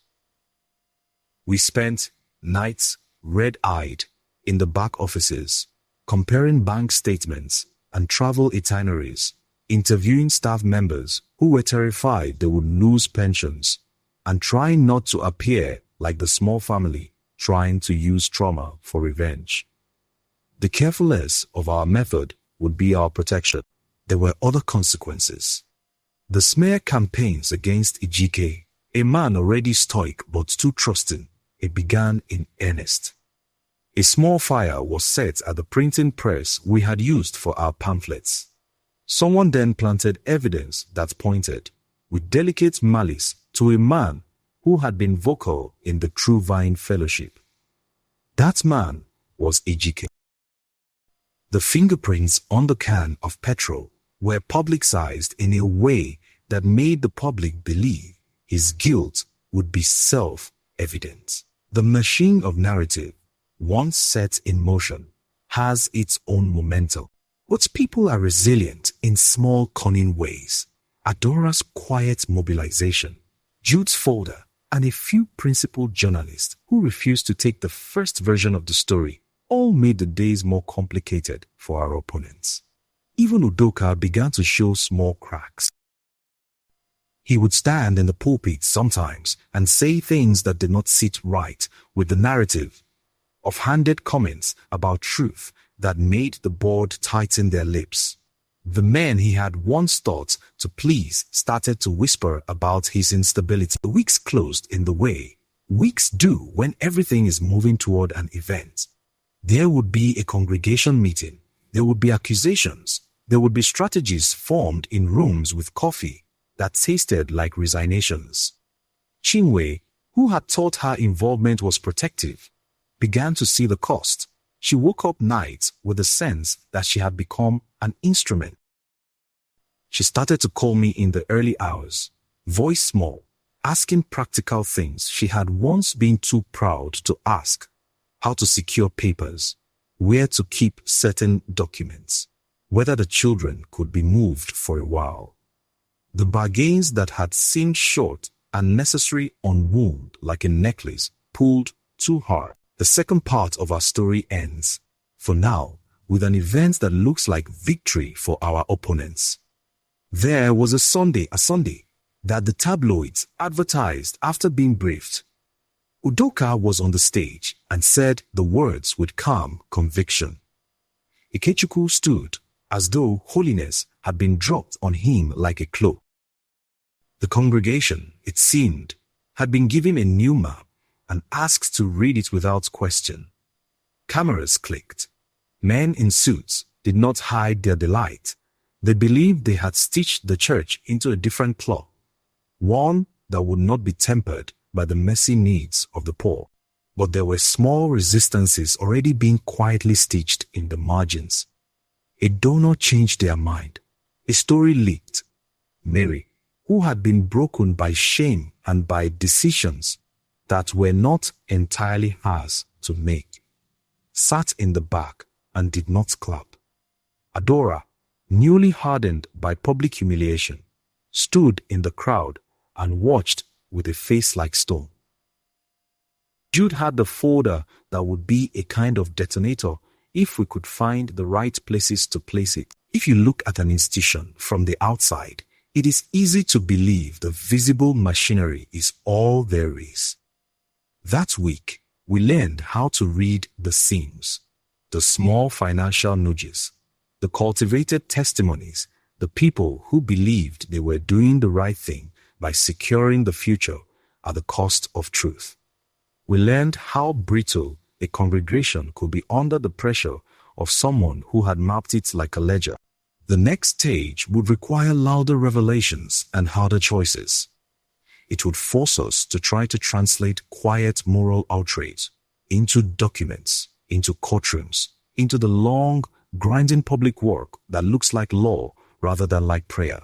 We spent nights red-eyed in the back offices, comparing bank statements and travel itineraries, interviewing staff members who were terrified they would lose pensions, and trying not to appear like the small family trying to use trauma for revenge. The carefulness of our method would be our protection. There were other consequences. The smear campaigns against Ejike, a man already stoic but too trusting, it began in earnest. A small fire was set at the printing press we had used for our pamphlets. Someone then planted evidence that pointed, with delicate malice, to a man who had been vocal in the True Vine Fellowship. That man was Ejike. The fingerprints on the can of petrol were publicized in a way that made the public believe his guilt would be self-evident. The machine of narrative, once set in motion, has its own momentum. But people are resilient in small, cunning ways. Adora's quiet mobilization, Jude's folder, and a few principled journalists who refused to take the first version of the story all made the days more complicated for our opponents. Even Udoka began to show small cracks. He would stand in the pulpit sometimes and say things that did not sit right with the narrative, offhanded comments about truth that made the board tighten their lips. The men he had once thought to please started to whisper about his instability. The weeks closed in the way weeks do when everything is moving toward an event. There would be a congregation meeting. There would be accusations. There would be strategies formed in rooms with coffee that tasted like resignations. Chinwe, who had thought her involvement was protective, began to see the cost. She woke up nights with the sense that she had become an instrument. She started to call me in the early hours, voice small, asking practical things she had once been too proud to ask: how to secure papers, where to keep certain documents, whether the children could be moved for a while. The bargains that had seemed short and necessary unwound like a necklace pulled too hard. The second part of our story ends, for now, with an event that looks like victory for our opponents. There was a Sunday that the tabloids advertised after being briefed. Udoka was on the stage and said the words with calm conviction. Ikechukwu stood as though holiness had been dropped on him like a cloak. The congregation, it seemed, had been given a new map and asked to read it without question. Cameras clicked. Men in suits did not hide their delight. They believed they had stitched the church into a different cloth, one that would not be tempered by the messy needs of the poor. But there were small resistances already being quietly stitched in the margins. A donor changed their mind. A story leaked. Mary, who had been broken by shame and by decisions that were not entirely hers to make, sat in the back and did not clap. Adora, newly hardened by public humiliation, stood in the crowd and watched with a face like stone. Jude had the folder that would be a kind of detonator if we could find the right places to place it. If you look at an institution from the outside, it is easy to believe the visible machinery is all there is. That week, we learned how to read the seams, the small financial nudges, the cultivated testimonies, the people who believed they were doing the right thing by securing the future at the cost of truth. We learned how brittle a congregation could be under the pressure of someone who had mapped it like a ledger. The next stage would require louder revelations and harder choices. It would force us to try to translate quiet moral outrage into documents, into courtrooms, into the long, grinding public work that looks like law rather than like prayer.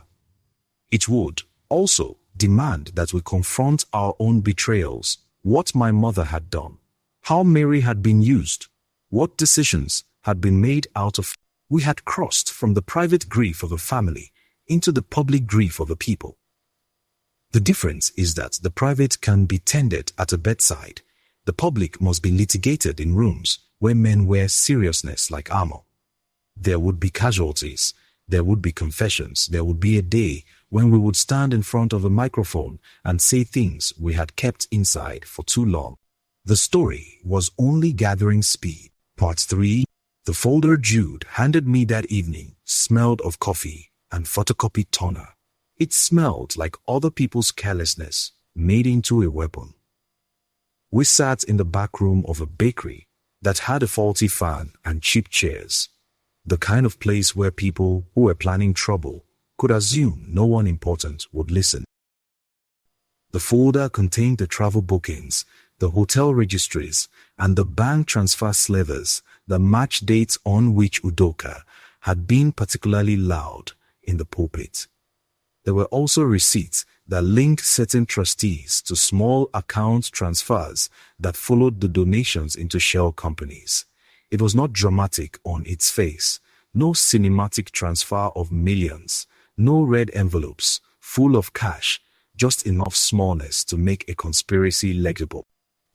It would also demand that we confront our own betrayals, what my mother had done, how Mary had been used, what decisions had been made out of. We had crossed from the private grief of a family into the public grief of a people. The difference is that the private can be tended at a bedside. The public must be litigated in rooms where men wear seriousness like armor. There would be casualties. There would be confessions. There would be a day when we would stand in front of a microphone and say things we had kept inside for too long. The story was only gathering speed. Part 3. The folder Jude handed me that evening smelled of coffee and photocopy toner. It smelled like other people's carelessness made into a weapon. We sat in the back room of a bakery that had a faulty fan and cheap chairs, the kind of place where people who were planning trouble could assume no one important would listen. The folder contained the travel bookings, the hotel registries, and the bank transfer slivers, the match dates on which Udoka had been particularly loud in the pulpit. There were also receipts that linked certain trustees to small account transfers that followed the donations into shell companies. It was not dramatic on its face, no cinematic transfer of millions, no red envelopes full of cash, just enough smallness to make a conspiracy legible.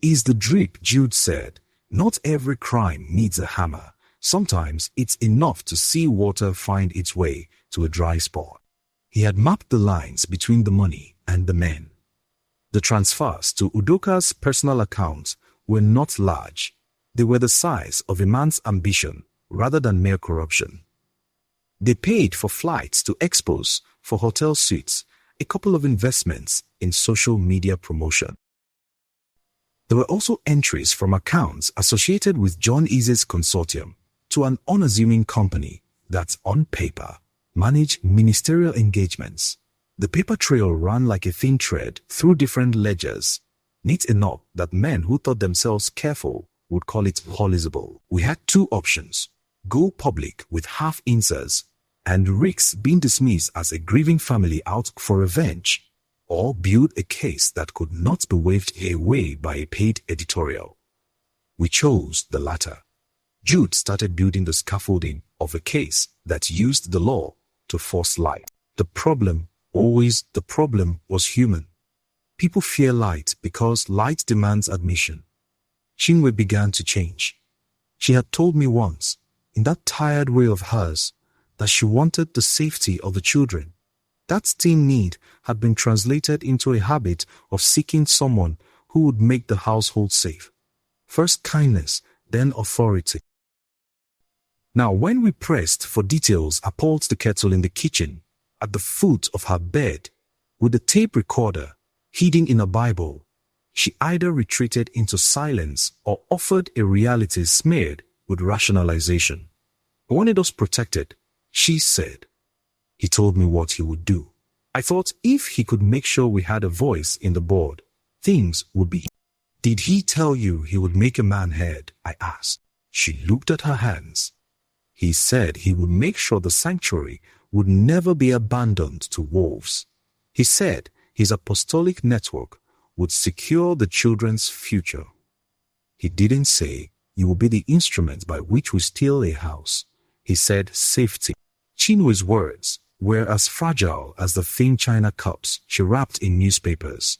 Is the drip, Jude said. Not every crime needs a hammer. Sometimes it's enough to see water find its way to a dry spot. He had mapped the lines between the money and the men. The transfers to Udoka's personal accounts were not large. They were the size of a man's ambition rather than mere corruption. They paid for flights to expos, for hotel suites, a couple of investments in social media promotion. There were also entries from accounts associated with John Ease's consortium to an unassuming company that, on paper, managed ministerial engagements. The paper trail ran like a thin thread through different ledgers, neat enough that men who thought themselves careful would call it policeable. We had two options: go public with half answers and risks being dismissed as a grieving family out for revenge, or build a case that could not be waved away by a paid editorial. We chose the latter. Jude started building the scaffolding of a case that used the law to force light. The problem was human. People fear light because light demands admission. Chinwe began to change. She had told me once, in that tired way of hers, that she wanted the safety of the children. That same need had been translated into a habit of seeking someone who would make the household safe. First kindness, then authority. Now, when we pressed for details, appalled the kettle in the kitchen, at the foot of her bed, with a tape recorder hidden in a Bible, she either retreated into silence or offered a reality smeared with rationalization. But when it was protected, she said, "He told me what he would do." I thought if he could make sure we had a voice in the board, things would be. "Did he tell you he would make a man head?" I asked. She looked at her hands. "He said he would make sure the sanctuary would never be abandoned to wolves. He said his apostolic network would secure the children's future. He didn't say you will be the instrument by which we steal a house. He said safety." Chinwe's words were as fragile as the thin china cups she wrapped in newspapers.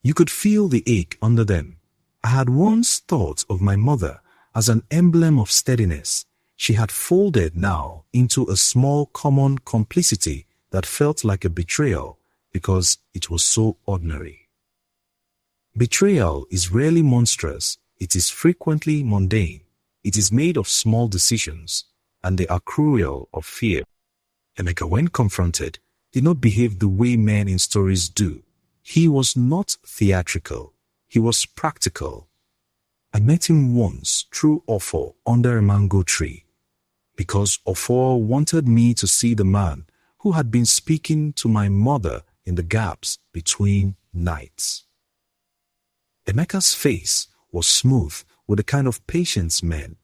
You could feel the ache under them. I had once thought of my mother as an emblem of steadiness, She had folded now into a small common complicity that felt like a betrayal because it was so ordinary. Betrayal is rarely monstrous, it is frequently mundane. It is made of small decisions, and they are cruel of fear. Emeka, when confronted, did not behave the way men in stories do. He was not theatrical, he was practical. I met him once through Ofo under a mango tree, because Ofo wanted me to see the man who had been speaking to my mother in the gaps between nights. Emeka's face was smooth with the kind of patience men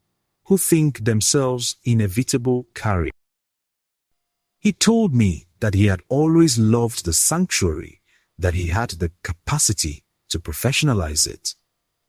who think themselves inevitable carry. He told me that he had always loved the sanctuary, that he had the capacity to professionalize it.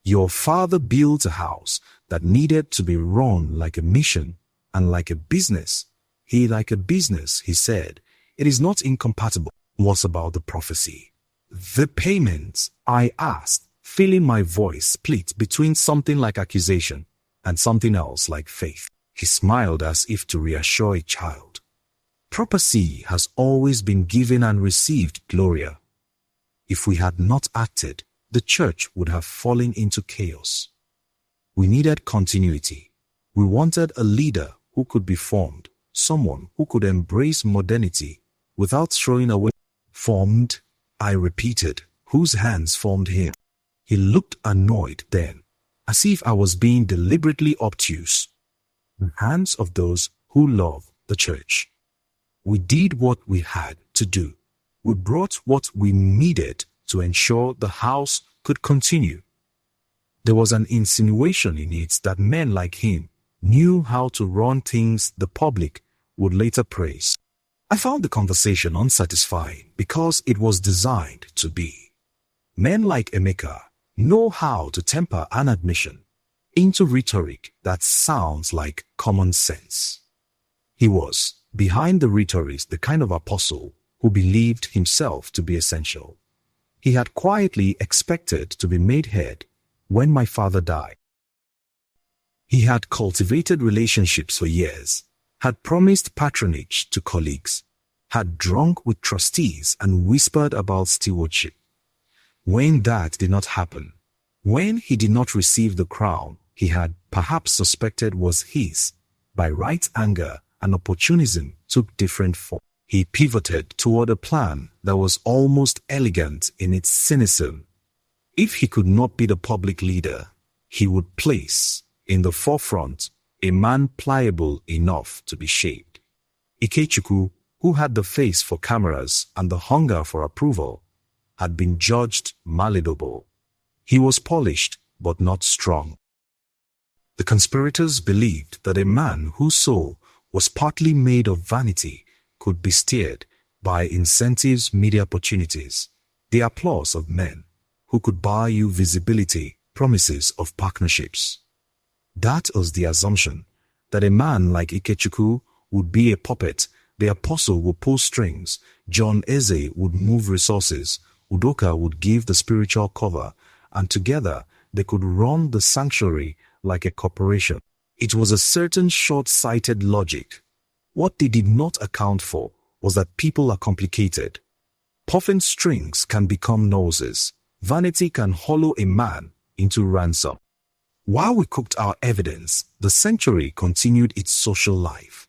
Your father built a house that needed to be run like a mission and like a business. Like a business, he said. It is not incompatible. What about the prophecy? The payments, I asked, feeling my voice split between something like accusation and something else like faith. He smiled as if to reassure a child. Prophecy has always been given and received, Gloria. If we had not acted, the church would have fallen into chaos. We needed continuity. We wanted a leader who could be formed, someone who could embrace modernity without throwing away. Formed, I repeated, whose hands formed him? He looked annoyed then, as if I was being deliberately obtuse. The hands of those who love the church. We did what we had to do. We brought what we needed to ensure the house could continue. There was an insinuation in it that men like him knew how to run things the public would later praise. I found the conversation unsatisfying because it was designed to be. Men like Emeka know how to temper an admission into rhetoric that sounds like common sense. He was, behind the rhetorics, the kind of apostle who believed himself to be essential. He had quietly expected to be made head when my father died. He had cultivated relationships for years, had promised patronage to colleagues, had drunk with trustees and whispered about stewardship. When that did not happen, when he did not receive the crown he had perhaps suspected was his, by right anger and opportunism took different form. He pivoted toward a plan that was almost elegant in its cynicism. If he could not be the public leader, he would place in the forefront a man pliable enough to be shaped. Ikechukwu, who had the face for cameras and the hunger for approval, had been judged malleable. He was polished but not strong. The conspirators believed that a man whose soul was partly made of vanity could be steered by incentives, media opportunities, the applause of men who could buy you visibility, promises of partnerships. That was the assumption, that a man like Ikechukwu would be a puppet, the apostle would pull strings, John Eze would move resources, Udoka would give the spiritual cover, and together they could run the sanctuary like a corporation. It was a certain short-sighted logic. What they did not account for was that people are complicated. Puffing strings can become noses. Vanity can hollow a man into ransom. While we cooked our evidence, the sanctuary continued its social life.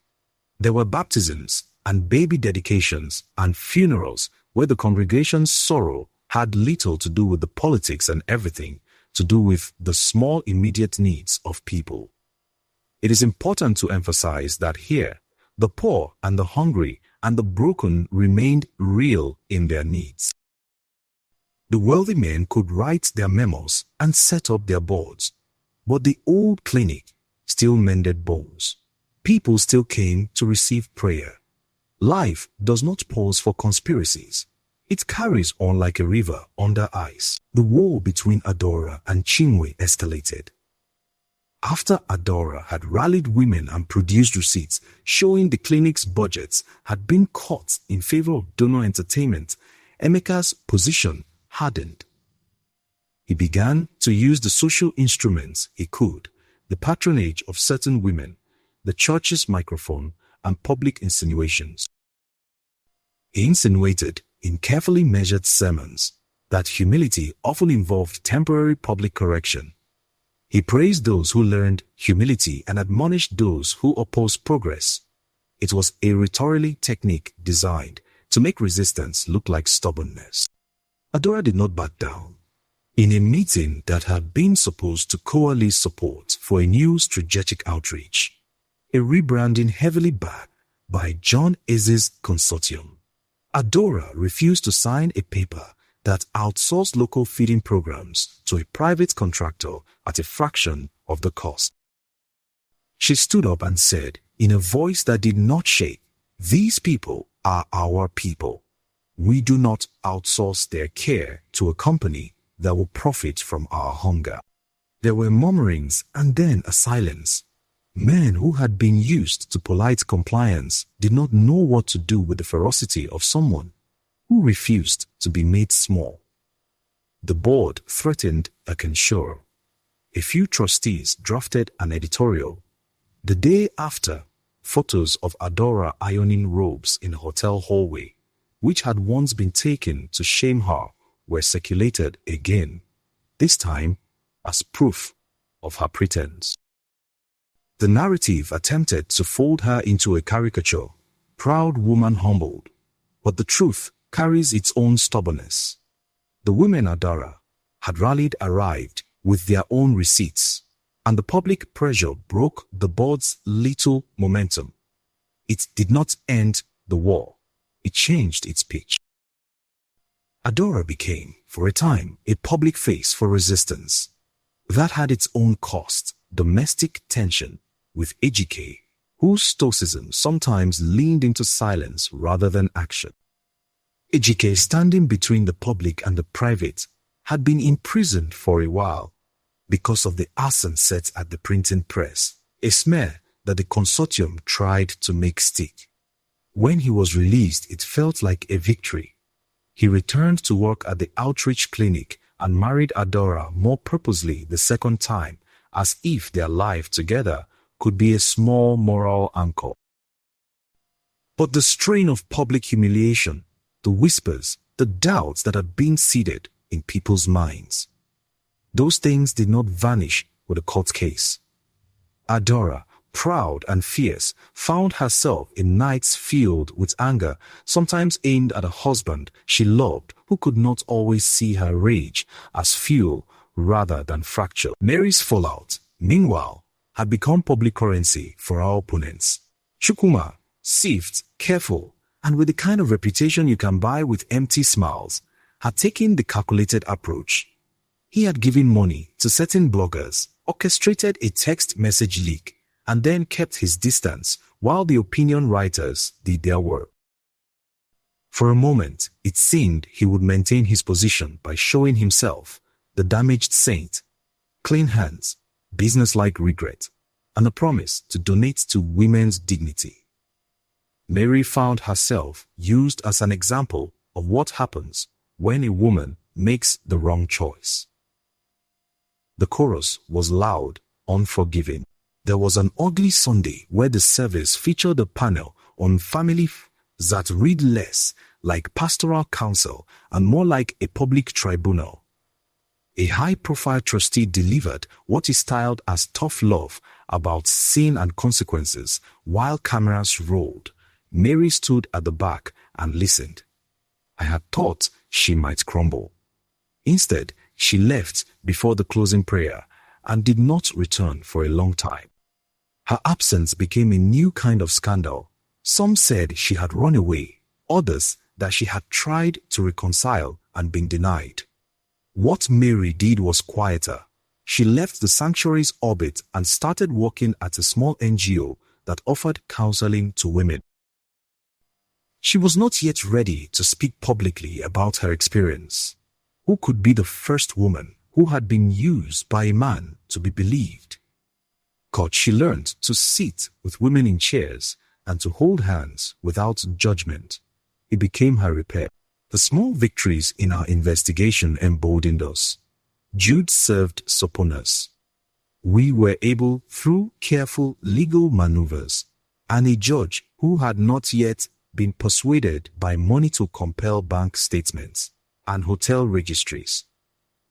There were baptisms and baby dedications and funerals where the congregation's sorrow had little to do with the politics and everything to do with the small immediate needs of people. It is important to emphasize that here, the poor and the hungry and the broken remained real in their needs. The wealthy men could write their memos and set up their boards, but the old clinic still mended bones. People still came to receive prayer. Life does not pause for conspiracies. It carries on like a river under ice. The war between Adora and Chinwe escalated. After Adora had rallied women and produced receipts showing the clinic's budgets had been cut in favor of donor entertainment, Emeka's position hardened. He began to use the social instruments he could, the patronage of certain women, the church's microphone, and public insinuations. He insinuated in carefully measured sermons that humility often involved temporary public correction. He praised those who learned humility and admonished those who opposed progress. It was a rhetorical technique designed to make resistance look like stubbornness. Adora did not back down. In a meeting that had been supposed to coalesce support for a new strategic outreach, a rebranding heavily backed by John Ez's consortium, Adora refused to sign a paper that outsourced local feeding programs to a private contractor at a fraction of the cost. She stood up and said, in a voice that did not shake, "These people are our people. We do not outsource their care to a company that will profit from our hunger." There were murmurings and then a silence. Men who had been used to polite compliance did not know what to do with the ferocity of someone who refused to be made small. The board threatened a censure. A few trustees drafted an editorial. The day after, photos of Adora ironing robes in a hotel hallway, which had once been taken to shame her, were circulated again, this time as proof of her pretense. The narrative attempted to fold her into a caricature, proud woman humbled, but the truth carries its own stubbornness. The women Adora had rallied arrived with their own receipts, and the public pressure broke the board's little momentum. It did not end the war. It changed its pitch. Adora became, for a time, a public face for resistance. That had its own cost, domestic tension with Ejike, whose stoicism sometimes leaned into silence rather than action. Ejike, standing between the public and the private, had been imprisoned for a while because of the arson set at the printing press, a smear that the consortium tried to make stick. When he was released, it felt like a victory. He returned to work at the outreach clinic and married Adora more purposely the second time, as if their life together could be a small moral anchor. But the strain of public humiliation, the whispers, the doubts that had been seeded in people's minds, those things did not vanish with a court case. Adora, proud and fierce, found herself in nights filled with anger, sometimes aimed at a husband she loved who could not always see her rage as fuel rather than fracture. Mary's fallout, meanwhile, had become public currency for our opponents. Chukwuma, sieved, careful, and with the kind of reputation you can buy with empty smiles, had taken the calculated approach. He had given money to certain bloggers, orchestrated a text message leak, and then kept his distance while the opinion writers did their work. For a moment, it seemed he would maintain his position by showing himself the damaged saint, clean hands, businesslike regret, and a promise to donate to women's dignity. Mary found herself used as an example of what happens when a woman makes the wrong choice. The chorus was loud, unforgiving. There was an ugly Sunday where the service featured a panel on family that read less like pastoral council and more like a public tribunal. A high-profile trustee delivered what he styled as tough love about sin and consequences while cameras rolled. Mary stood at the back and listened. I had thought she might crumble. Instead, she left before the closing prayer and did not return for a long time. Her absence became a new kind of scandal. Some said she had run away, others that she had tried to reconcile and been denied. What Mary did was quieter. She left the sanctuary's orbit and started working at a small NGO that offered counseling to women. She was not yet ready to speak publicly about her experience. Who could be the first woman who had been used by a man to be believed? But she learned to sit with women in chairs and to hold hands without judgment. It became her repair. The small victories in our investigation emboldened us. Jude served subpoenas. We were able, through careful legal maneuvers, and a judge who had not yet been persuaded by money to compel bank statements and hotel registries.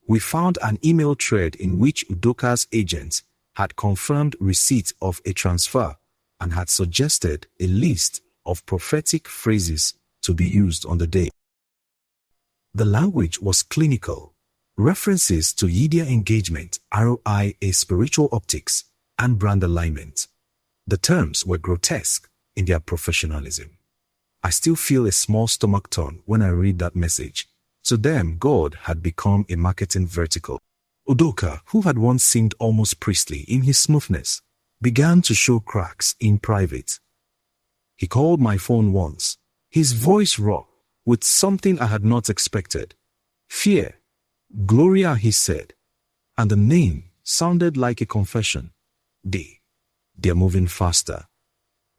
We found an email thread in which Udoka's agent had confirmed receipt of a transfer and had suggested a list of prophetic phrases to be used on the day. The language was clinical. References to Yidia engagement, ROI, a spiritual optics, and brand alignment. The terms were grotesque in their professionalism. I still feel a small stomach turn when I read that message. To them, God had become a marketing vertical. Udoka, who had once seemed almost priestly in his smoothness, began to show cracks in private. He called my phone once, his voice raw, with something I had not expected. Fear. Gloria, he said, and the name sounded like a confession. They're moving faster.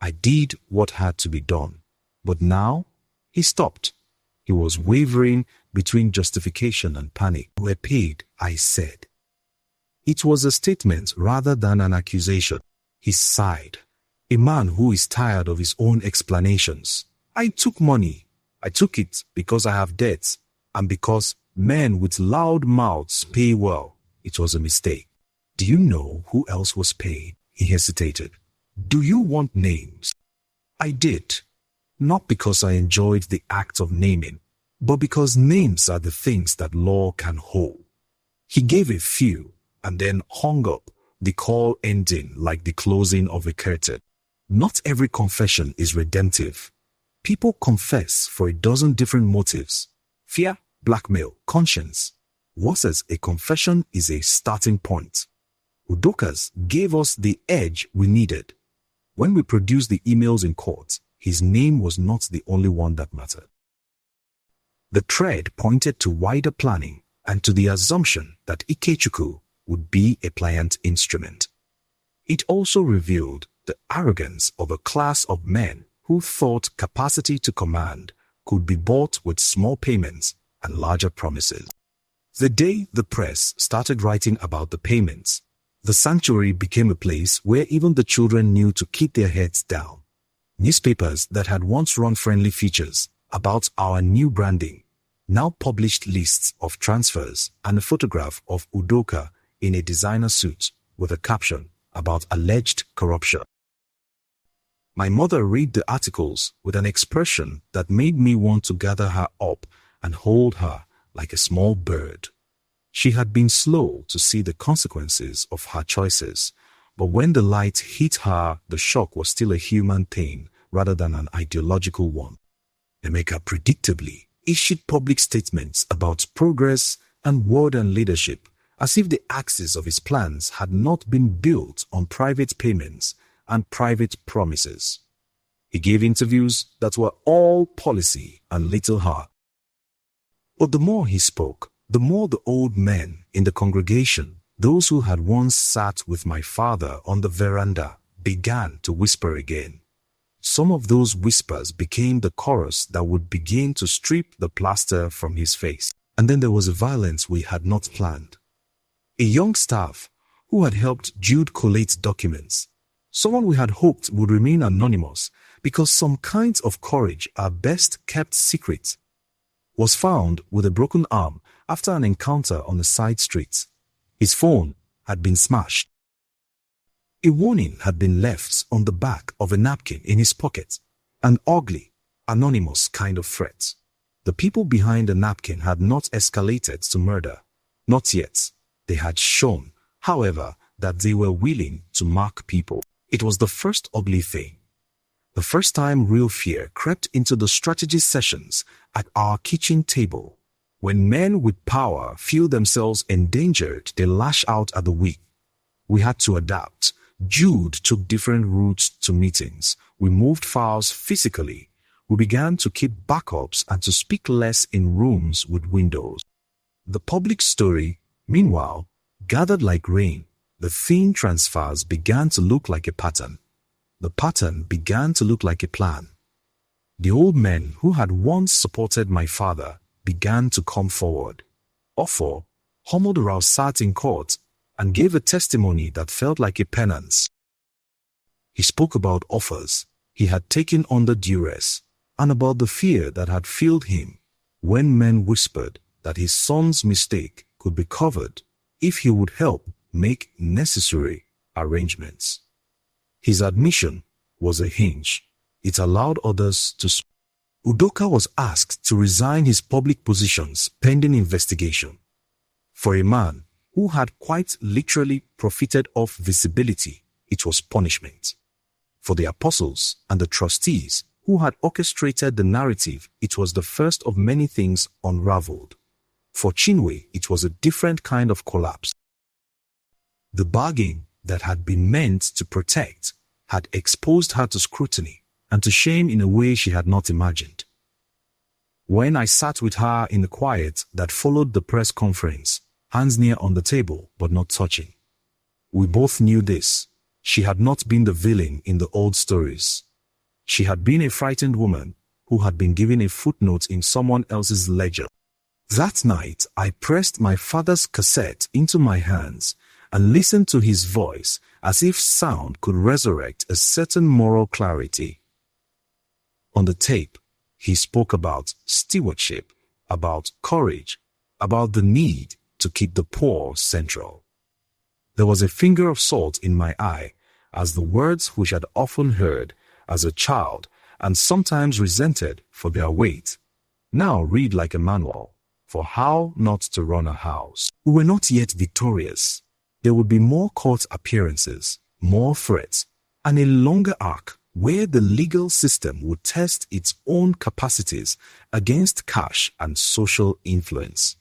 I did what had to be done, but now he stopped. He was wavering between justification and panic. We're paid, I said. It was a statement rather than an accusation. He sighed. A man who is tired of his own explanations. I took money. I took it because I have debts and because men with loud mouths pay well. It was a mistake. Do you know who else was paid? He hesitated. Do you want names? I did. Not because I enjoyed the act of naming, but because names are the things that law can hold. He gave a few and then hung up, the call ending like the closing of a curtain. Not every confession is redemptive. People confess for a dozen different motives. Fear, blackmail, conscience. Versus a confession is a starting point. Udoka's gave us the edge we needed. When we produced the emails in court, his name was not the only one that mattered. The thread pointed to wider planning and to the assumption that Ikechukwu would be a pliant instrument. It also revealed the arrogance of a class of men who thought capacity to command could be bought with small payments and larger promises. The day the press started writing about the payments, the sanctuary became a place where even the children knew to keep their heads down. Newspapers that had once run friendly features about our new branding now published lists of transfers and a photograph of Udoka in a designer suit with a caption about alleged corruption. My mother read the articles with an expression that made me want to gather her up and hold her like a small bird. She had been slow to see the consequences of her choices, but when the light hit her, the shock was still a human thing rather than an ideological one. Emeka predictably issued public statements about progress and word and leadership, as if the axis of his plans had not been built on private payments and private promises. He gave interviews that were all policy and little heart. But the more he spoke, the more the old men in the congregation, those who had once sat with my father on the veranda, began to whisper again. Some of those whispers became the chorus that would begin to strip the plaster from his face. And then there was a violence we had not planned. A young staff who had helped Jude collate documents, someone we had hoped would remain anonymous because some kinds of courage are best kept secret, was found with a broken arm after an encounter on the side streets. His phone had been smashed. A warning had been left on the back of a napkin in his pocket, an ugly, anonymous kind of threat. The people behind the napkin had not escalated to murder. Not yet. They had shown, however, that they were willing to mark people. It was the first ugly thing. The first time real fear crept into the strategy sessions at our kitchen table. When men with power feel themselves endangered, they lash out at the weak. We had to adapt. Jude took different routes to meetings. We moved files physically. We began to keep backups and to speak less in rooms with windows. The public story, meanwhile, gathered like rain. The thin transfers began to look like a pattern. The pattern began to look like a plan. The old men who had once supported my father began to come forward. Ofo, Homodoral sat in court and gave a testimony that felt like a penance. He spoke about offers he had taken under duress and about the fear that had filled him when men whispered that his son's mistake could be covered if he would help make necessary arrangements. His admission was a hinge. It allowed others to speak. Udoka was asked to resign his public positions pending investigation. For a man who had quite literally profited off visibility, it was punishment. For the apostles and the trustees who had orchestrated the narrative, it was the first of many things unraveled. For Chinwe, it was a different kind of collapse. The bargain that had been meant to protect had exposed her to scrutiny and to shame in a way she had not imagined. When I sat with her in the quiet that followed the press conference, hands near on the table but not touching, we both knew this. She had not been the villain in the old stories. She had been a frightened woman who had been given a footnote in someone else's ledger. That night, I pressed my father's cassette into my hands and listened to his voice as if sound could resurrect a certain moral clarity. On the tape, he spoke about stewardship, about courage, about the need to keep the poor central. There was a finger of salt in my eye as the words which I had often heard as a child and sometimes resented for their weight now read like a manual for how not to run a house. We were not yet victorious. There would be more court appearances, more threats, and a longer arc where the legal system would test its own capacities against cash and social influence.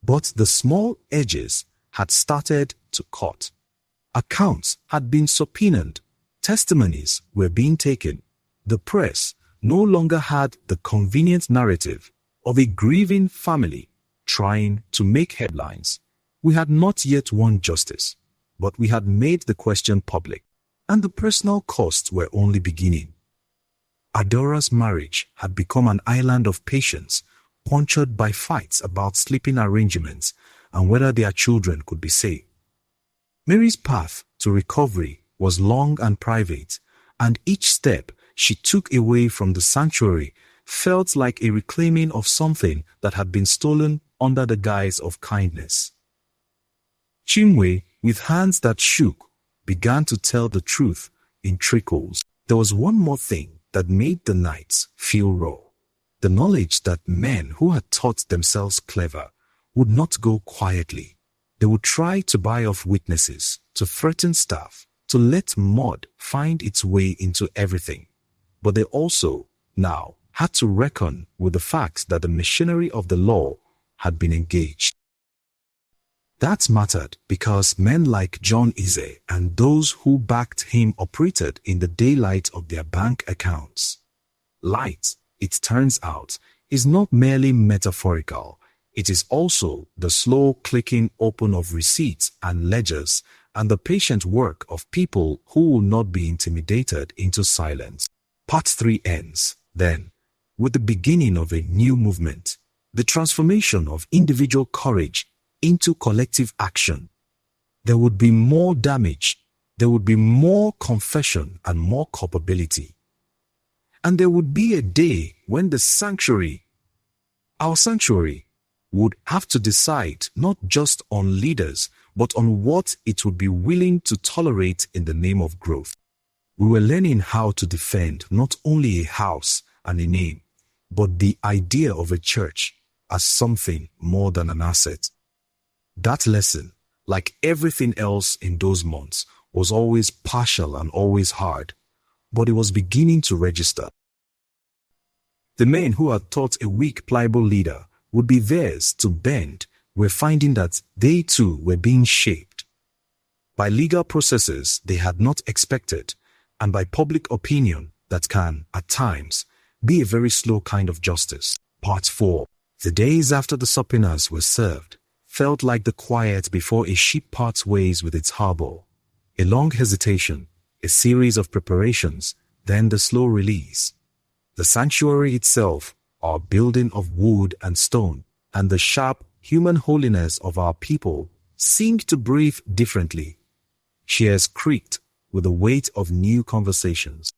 But the small edges had started to cut. Accounts had been subpoenaed. Testimonies were being taken. The press no longer had the convenient narrative of a grieving family trying to make headlines. We had not yet won justice, but we had made the question public, and the personal costs were only beginning. Adora's marriage had become an island of patience, punctured by fights about sleeping arrangements and whether their children could be saved. Mary's path to recovery was long and private, and each step she took away from the sanctuary felt like a reclaiming of something that had been stolen under the guise of kindness. Chinwe, with hands that shook, began to tell the truth in trickles. There was one more thing that made the nights feel raw. The knowledge that men who had thought themselves clever would not go quietly. They would try to buy off witnesses, to threaten staff, to let mud find its way into everything. But they also, now, had to reckon with the fact that the machinery of the law had been engaged. That mattered because men like John Ize and those who backed him operated in the daylight of their bank accounts. Light, it turns out, is not merely metaphorical. It is also the slow clicking open of receipts and ledgers and the patient work of people who will not be intimidated into silence. Part 3 ends, then, with the beginning of a new movement, the transformation of individual courage into collective action. There would be more damage, there would be more confession and more culpability. And there would be a day when the sanctuary, our sanctuary, would have to decide not just on leaders, but on what it would be willing to tolerate in the name of growth. We were learning how to defend not only a house and a name, but the idea of a church as something more than an asset. That lesson, like everything else in those months, was always partial and always hard, but it was beginning to register. The men who had thought a weak, pliable leader would be theirs to bend were finding that they too were being shaped by legal processes they had not expected and by public opinion that can, at times, be a very slow kind of justice. Part 4. The days after the subpoenas were served felt like the quiet before a ship parts ways with its harbor. A long hesitation, a series of preparations, then the slow release. The sanctuary itself, our building of wood and stone, and the sharp human holiness of our people seemed to breathe differently. Chairs creaked with the weight of new conversations.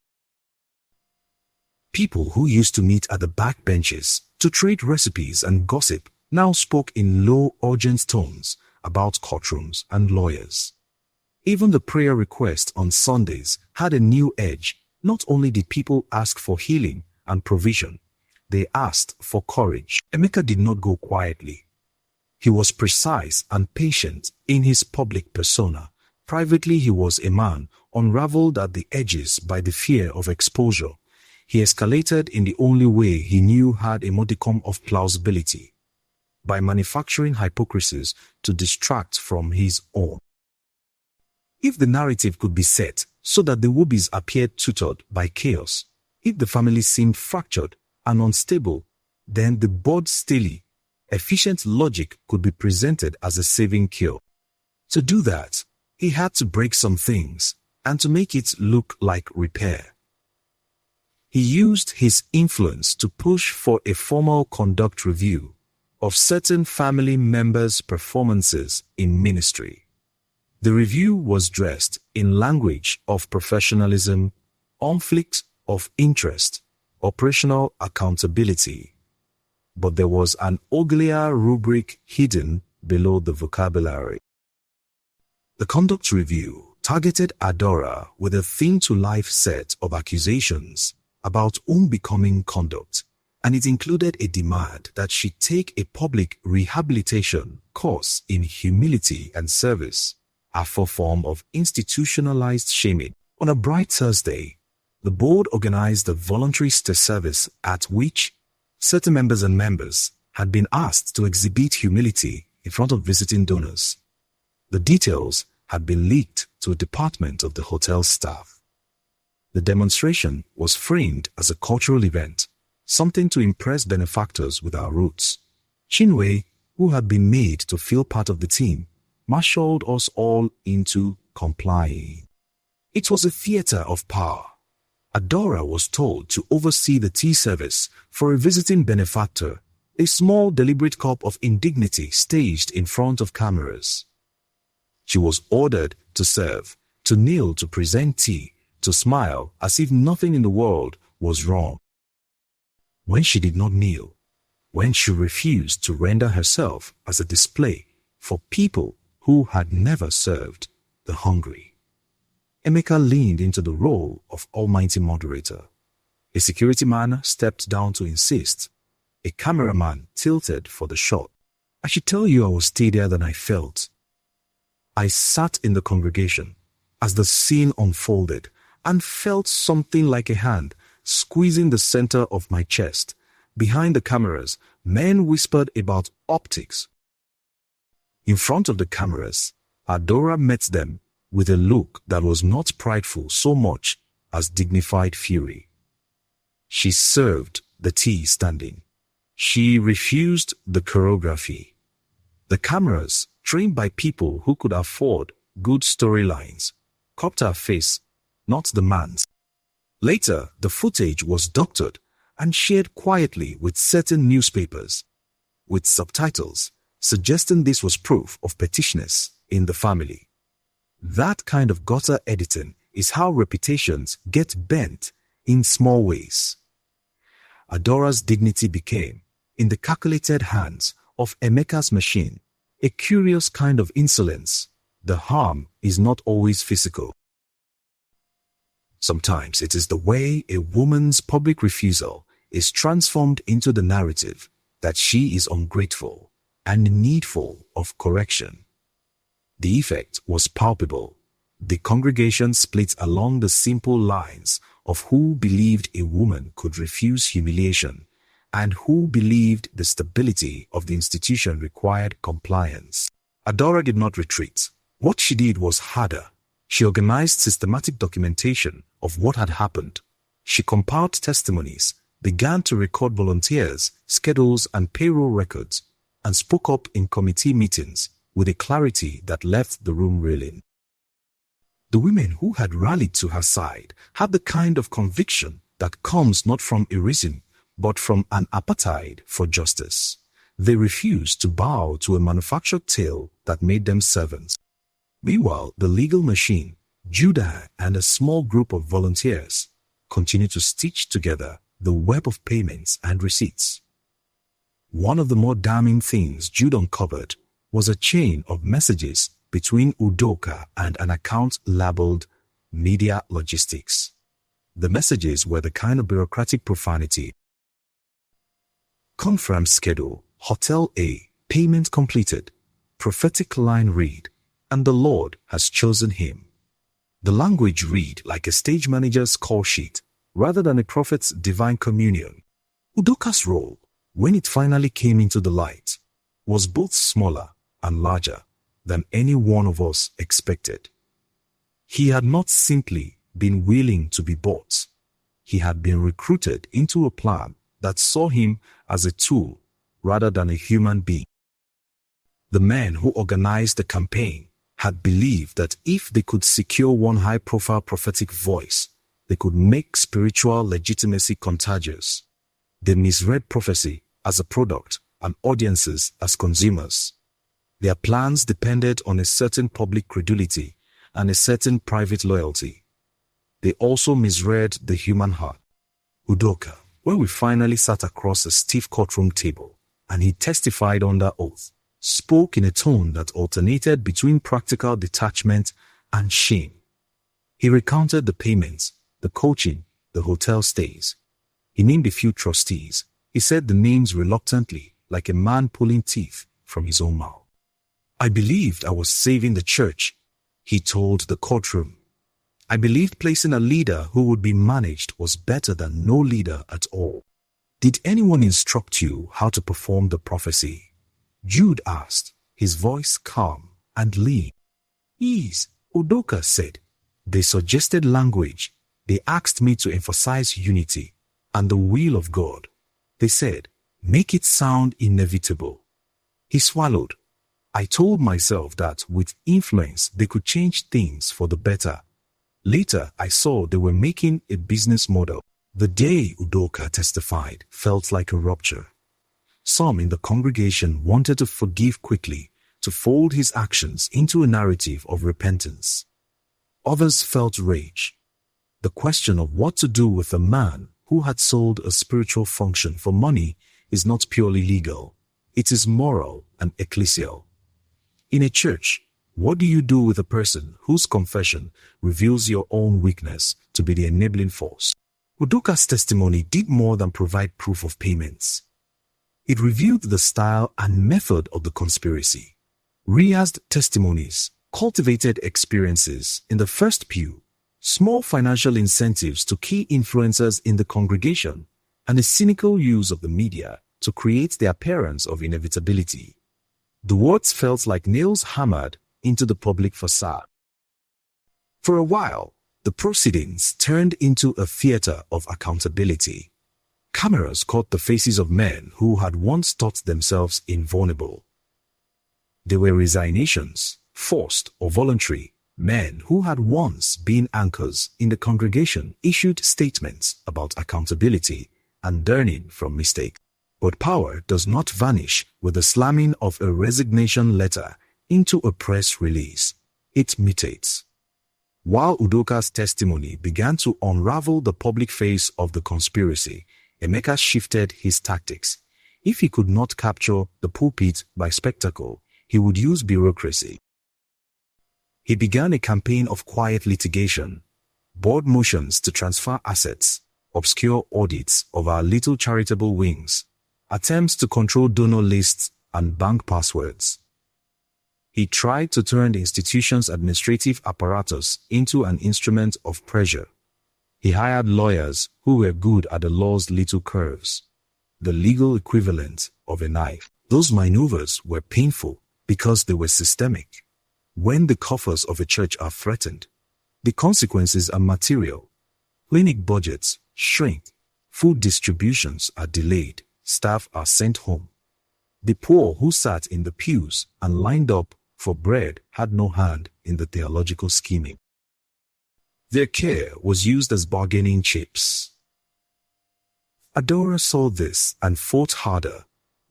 People who used to meet at the back benches to trade recipes and gossip now spoke in low, urgent tones about courtrooms and lawyers. Even the prayer request on Sundays had a new edge. Not only did people ask for healing and provision, they asked for courage. Emeka did not go quietly. He was precise and patient in his public persona. Privately, he was a man unraveled at the edges by the fear of exposure. He escalated in the only way he knew had a modicum of plausibility, by manufacturing hypocrisies to distract from his own. If the narrative could be set so that the Nwobis appeared tutored by chaos, if the family seemed fractured and unstable, then the board-stilly, efficient logic could be presented as a saving cure. To do that, he had to break some things and to make it look like repair. He used his influence to push for a formal conduct review of certain family members' performances in ministry. The review was dressed in language of professionalism, conflicts of interest, operational accountability. But there was an uglier rubric hidden below the vocabulary. The conduct review targeted Adora with a thin-to-life set of accusations about unbecoming conduct, and it included a demand that she take a public rehabilitation course in humility and service, a form of institutionalized shaming. On a bright Thursday, the board organized a voluntary service at which certain members had been asked to exhibit humility in front of visiting donors. The details had been leaked to a department of the hotel staff. The demonstration was framed as a cultural event, something to impress benefactors with our roots. Chinwe, who had been made to feel part of the team, marshaled us all into complying. It was a theater of power. Adora was told to oversee the tea service for a visiting benefactor, a small deliberate cup of indignity staged in front of cameras. She was ordered to serve, to kneel to present tea, to smile as if nothing in the world was wrong. When she did not kneel, when she refused to render herself as a display for people who had never served the hungry, Emeka leaned into the role of almighty moderator. A security man stepped down to insist. A cameraman tilted for the shot. I should tell you I was steadier than I felt. I sat in the congregation as the scene unfolded and felt something like a hand squeezing the center of my chest. Behind the cameras, men whispered about optics. In front of the cameras, Adora met them with a look that was not prideful so much as dignified fury. She served the tea standing. She refused the choreography. The cameras, trained by people who could afford good storylines, copped her face, not the man's. Later, the footage was doctored and shared quietly with certain newspapers, with subtitles suggesting this was proof of pettishness in the family. That kind of gutter editing is how reputations get bent in small ways. Adora's dignity became, in the calculated hands of Emeka's machine, a curious kind of insolence. The harm is not always physical. Sometimes it is the way a woman's public refusal is transformed into the narrative that she is ungrateful and needful of correction. The effect was palpable. The congregation split along the simple lines of who believed a woman could refuse humiliation and who believed the stability of the institution required compliance. Adora did not retreat. What she did was harder. She organized systematic documentation of what had happened. She compiled testimonies, began to record volunteers, schedules, and payroll records, and spoke up in committee meetings with a clarity that left the room reeling. The women who had rallied to her side had the kind of conviction that comes not from a reason, but from an appetite for justice. They refused to bow to a manufactured tale that made them servants. Meanwhile, the legal machine, Judah, and a small group of volunteers continued to stitch together the web of payments and receipts. One of the more damning things Jude uncovered was a chain of messages between Udoka and an account labeled Media Logistics. The messages were the kind of bureaucratic profanity. Conference schedule, Hotel A, payment completed, prophetic line read, and the Lord has chosen him. The language read like a stage manager's call sheet rather than a prophet's divine communion. Udoka's role, when it finally came into the light, was both smaller and larger than any one of us expected. He had not simply been willing to be bought. He had been recruited into a plan that saw him as a tool rather than a human being. The men who organized the campaign had believed that if they could secure one high-profile prophetic voice, they could make spiritual legitimacy contagious. They misread prophecy as a product and audiences as consumers. Their plans depended on a certain public credulity and a certain private loyalty. They also misread the human heart. Udoka, when we finally sat across a stiff courtroom table and he testified under oath, spoke in a tone that alternated between practical detachment and shame. He recounted the payments, the coaching, the hotel stays. He named a few trustees. He said the names reluctantly, like a man pulling teeth from his own mouth. I believed I was saving the church, he told the courtroom. I believed placing a leader who would be managed was better than no leader at all. Did anyone instruct you how to perform the prophecy? Jude asked, his voice calm and lean. Yes, Udoka said. They suggested language. They asked me to emphasize unity and the will of God. They said, make it sound inevitable. He swallowed. I told myself that with influence they could change things for the better. Later, I saw they were making a business model. The day Udoka testified felt like a rupture. Some in the congregation wanted to forgive quickly, to fold his actions into a narrative of repentance. Others felt rage. The question of what to do with a man who had sold a spiritual function for money is not purely legal. It is moral and ecclesial. In a church, what do you do with a person whose confession reveals your own weakness to be the enabling force? Udoka's testimony did more than provide proof of payments. It revealed the style and method of the conspiracy. Rehearsed testimonies, cultivated experiences in the first pew, small financial incentives to key influencers in the congregation, and a cynical use of the media to create the appearance of inevitability. The words felt like nails hammered into the public facade. For a while, the proceedings turned into a theater of accountability. Cameras caught the faces of men who had once thought themselves invulnerable. They were resignations, forced or voluntary. Men who had once been anchors in the congregation issued statements about accountability and learning from mistakes. But power does not vanish with the slamming of a resignation letter into a press release. It mutates. While Udoka's testimony began to unravel the public face of the conspiracy, Emeka shifted his tactics. If he could not capture the pulpit by spectacle, he would use bureaucracy. He began a campaign of quiet litigation, board motions to transfer assets, obscure audits of our little charitable wings, attempts to control donor lists and bank passwords. He tried to turn the institution's administrative apparatus into an instrument of pressure. He hired lawyers who were good at the law's little curves, the legal equivalent of a knife. Those maneuvers were painful because they were systemic. When the coffers of a church are threatened, the consequences are material. Clinic budgets shrink, food distributions are delayed, staff are sent home. The poor who sat in the pews and lined up for bread had no hand in the theological scheming. Their care was used as bargaining chips. Adora saw this and fought harder.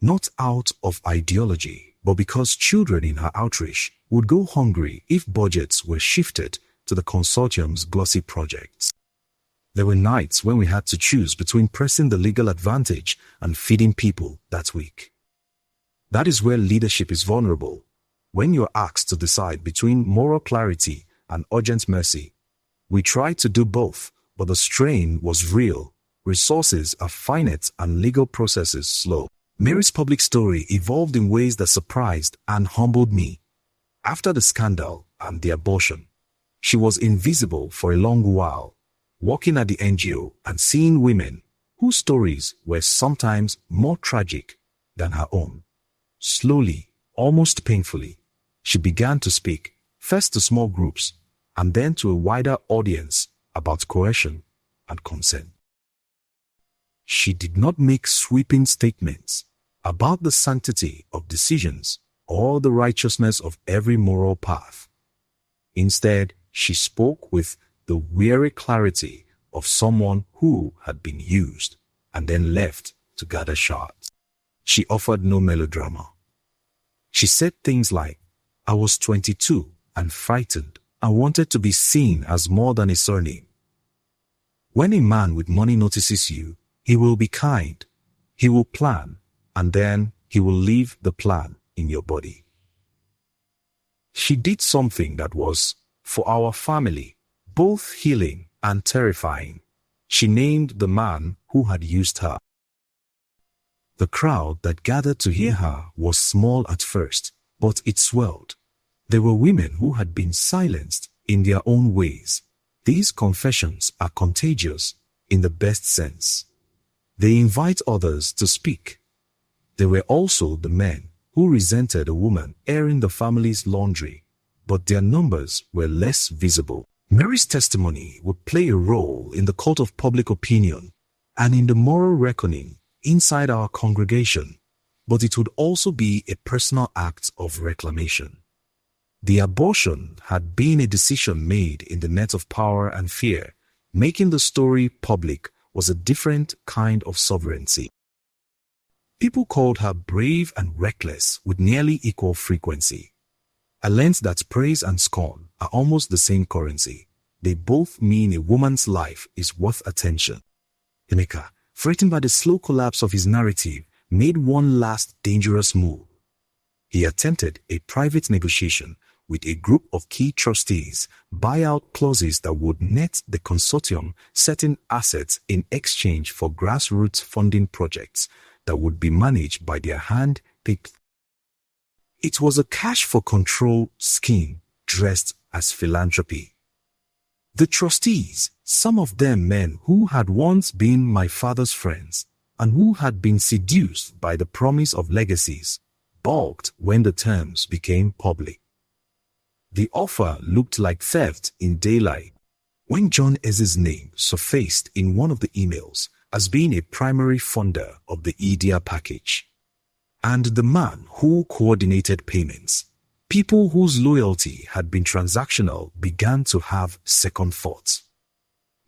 not out of ideology, but because children in her outreach would go hungry if budgets were shifted to the consortium's glossy projects. There were nights when we had to choose between pressing the legal advantage and feeding people that week. That is where leadership is vulnerable. When you're asked to decide between moral clarity and urgent mercy, we tried to do both, but the strain was real. Resources are finite and legal processes slow. Mary's public story evolved in ways that surprised and humbled me. After the scandal and the abortion, she was invisible for a long while, working at the NGO and seeing women whose stories were sometimes more tragic than her own. Slowly, almost painfully, she began to speak, first to small groups, and then to a wider audience about coercion and consent. She did not make sweeping statements about the sanctity of decisions or the righteousness of every moral path. Instead, she spoke with the weary clarity of someone who had been used and then left to gather shards. She offered no melodrama. She said things like, "I was 22 and frightened and wanted to be seen as more than a surname. When a man with money notices you, he will be kind, he will plan, and then he will leave the plan in your body." She did something that was, for our family, both healing and terrifying. She named the man who had used her. The crowd that gathered to hear her was small at first, but it swelled. There were women who had been silenced in their own ways. These confessions are contagious in the best sense. They invite others to speak. There were also the men who resented a woman airing the family's laundry, but their numbers were less visible. Mary's testimony would play a role in the court of public opinion and in the moral reckoning inside our congregation, but it would also be a personal act of reclamation. The abortion had been a decision made in the net of power and fear. Making the story public was a different kind of sovereignty. People called her brave and reckless with nearly equal frequency. I learned that praise and scorn are almost the same currency. They both mean a woman's life is worth attention. Emeka, frightened by the slow collapse of his narrative, made one last dangerous move. He attempted a private negotiation with a group of key trustees, buyout clauses that would net the consortium certain assets in exchange for grassroots funding projects that would be managed by their hand-picked. It was a cash-for-control scheme dressed as philanthropy. The trustees, some of them men who had once been my father's friends and who had been seduced by the promise of legacies, balked when the terms became public. The offer looked like theft in daylight. When John Eze's name surfaced in one of the emails as being a primary funder of the EDIA package, and the man who coordinated payments, people whose loyalty had been transactional began to have second thoughts.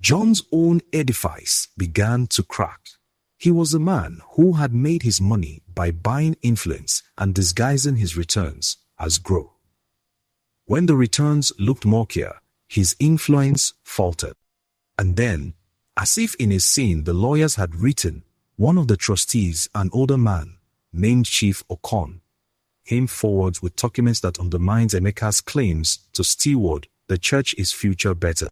John's own edifice began to crack. He was a man who had made his money by buying influence and disguising his returns as growth. When the returns looked murkier, his influence faltered. And then, as if in a scene the lawyers had written, one of the trustees, an older man named Chief Okon, came forward with documents that undermines Emeka's claims to steward the church's future better.